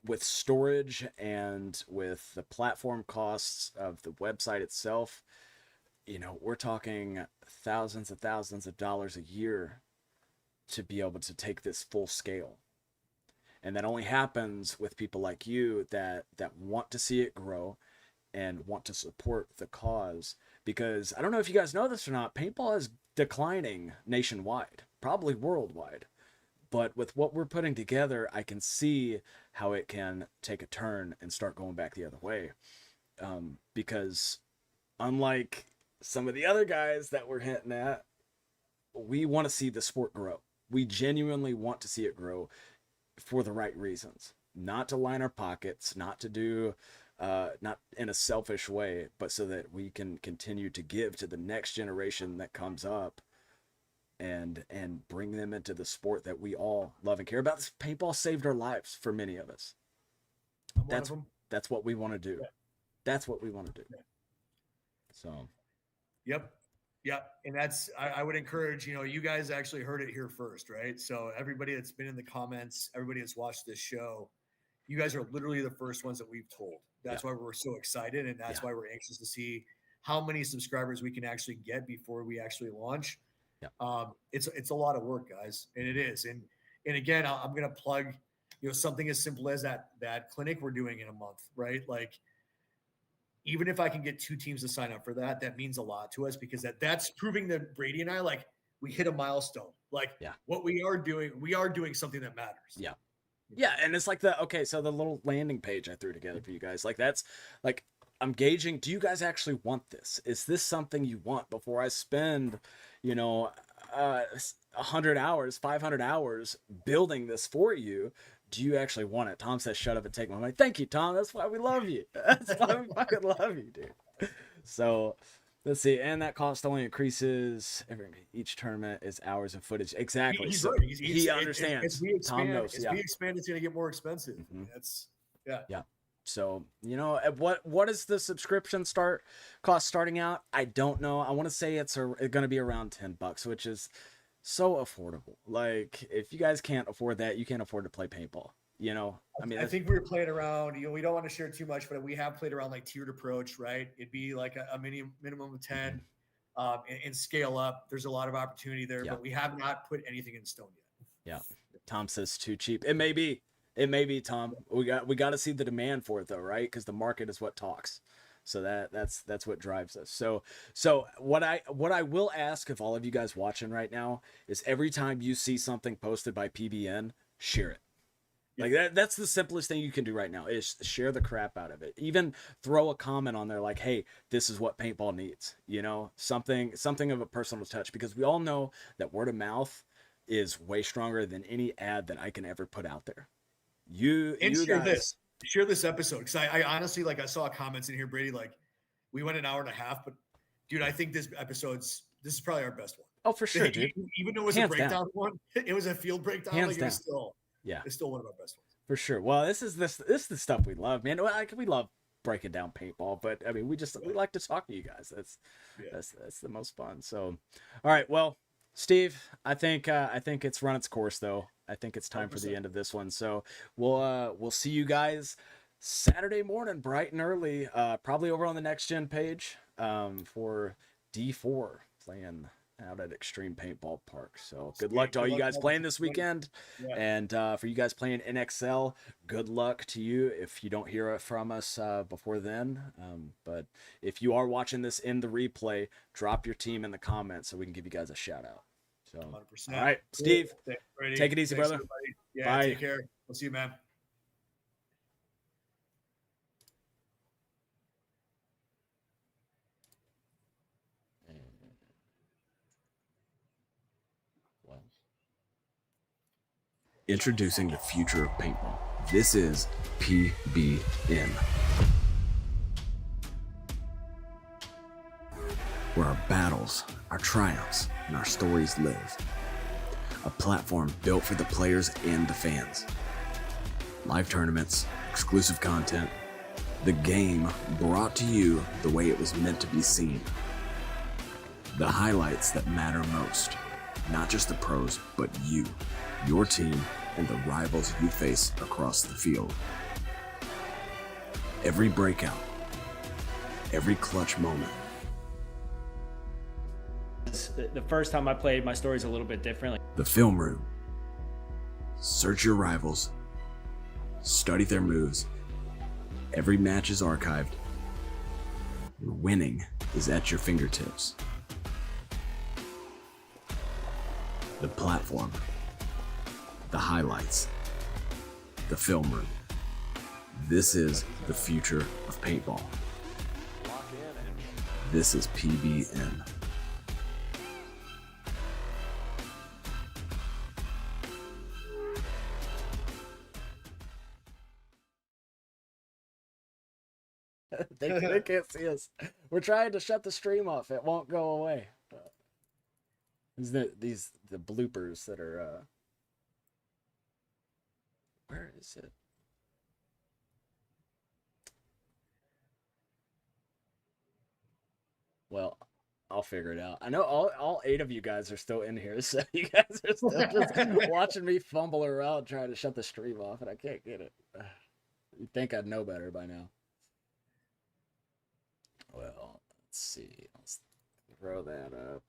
with storage and with the platform costs of the website itself, you know, we're talking thousands and thousands of dollars a year to be able to take this full scale. And that only happens with people like you that want to see it grow and want to support the cause. Because I don't know if you guys know this or not, paintball is declining nationwide, probably worldwide. But with what we're putting together, I can see how it can take a turn and start going back the other way. Because unlike some of the other guys that we're hinting at, we want to see the sport grow. We genuinely want to see it grow for the right reasons, not to line our pockets, not to do, not in a selfish way, but so that we can continue to give to the next generation that comes up and bring them into the sport that we all love and care about. This paintball saved our lives for many of us. That's what we want to do. Yeah. That's what we want to do. Yeah. So. Yep. And that's, I would encourage, you guys actually heard it here first, right? So everybody that's been in the comments, everybody that's watched this show, you guys are literally the first ones that we've told. That's why we're so excited. And that's why we're anxious to see how many subscribers we can actually get before we actually launch. Yeah. It's a lot of work, guys. And it is. And again, I'm going to plug, something as simple as that clinic we're doing in a month, right? Like, even if I can get 2 teams to sign up for that, that means a lot to us, because that's proving that Brady and I, like, we hit a milestone. Like, what we are doing something that matters. Yeah. Yeah. And it's like so the little landing page I threw together for you guys, like, that's like, I'm gauging, do you guys actually want this? Is this something you want before I spend, 100 hours, 500 hours building this for you? Do you actually want it? Tom says, shut up and take my money. Thank you, Tom. That's why we love you. That's why we fucking love you, dude. So let's see. And that cost only increases each tournament is hours of footage. Exactly. He's so right. He understands. Tom knows. As we expand, it's going to get more expensive. Mm-hmm. Yeah. So, what is the subscription cost starting out? I don't know. I want to say it's going to be around $10, which is so affordable. Like, if you guys can't afford that, you can't afford to play paintball. I think we were playing around, we don't want to share too much, but we have played around like tiered approach, right? It'd be like a minimum of 10 and scale up. There's a lot of opportunity there, but we have not put anything in stone yet. Yeah. Tom says too cheap. It may be, Tom. We got to see the demand for it though, right? Because the market is what talks. So that's what drives us. So what I will ask of all of you guys watching right now is, every time you see something posted by PBN, share it. Like that's the simplest thing you can do right now, is share the crap out of it. Even throw a comment on there like, hey, this is what paintball needs. Something of a personal touch, because we all know that word of mouth is way stronger than any ad that I can ever put out there. Share this episode, because I honestly, like, I saw comments in here, Brady, like, we went an hour and a half, but dude, I think this is probably our best one. Oh, for sure, dude. Even though it was a breakdown one, it was a field breakdown. Hands down. It's still one of our best ones. For sure. Well, this is the stuff we love, man. We love breaking down paintball, but I mean, we like to talk to you guys. That's the most fun. So, all right. Well, Steve, I think it's run its course though. I think it's time 100%. For the end of this one. So we'll see you guys Saturday morning, bright and early, probably over on the Next Gen page, for D4 playing out at Extreme Paintball Park. So good luck to all you guys playing this weekend. Yeah. And for you guys playing NXL, good luck to you if you don't hear it from us before then. But if you are watching this in the replay, drop your team in the comments so we can give you guys a shout out. So 100%. All right, Steve, take it easy, brother. Everybody. Yeah, bye. Take care. We'll see you, man. Introducing the future of paintball. This is PBN, where our battles, our triumphs, and our stories live. A platform built for the players and the fans. Live tournaments, exclusive content, the game brought to you the way it was meant to be seen. The highlights that matter most, not just the pros, but you, your team, and the rivals you face across the field. Every breakout, every clutch moment. The first time I played, my story's a little bit different. The film room. Search your rivals, study their moves. Every match is archived. And winning is at your fingertips. The platform. The highlights, the film room. This is the future of paintball. This is PBN. They can't see us. We're trying to shut the stream off. It won't go away. These the bloopers that are. Where is it? Well, I'll figure it out. I know all 8 of you guys are still in here, so you guys are still just watching me fumble around trying to shut the stream off, and I can't get it. You'd think I'd know better by now. Well, let's see. Let's throw that up.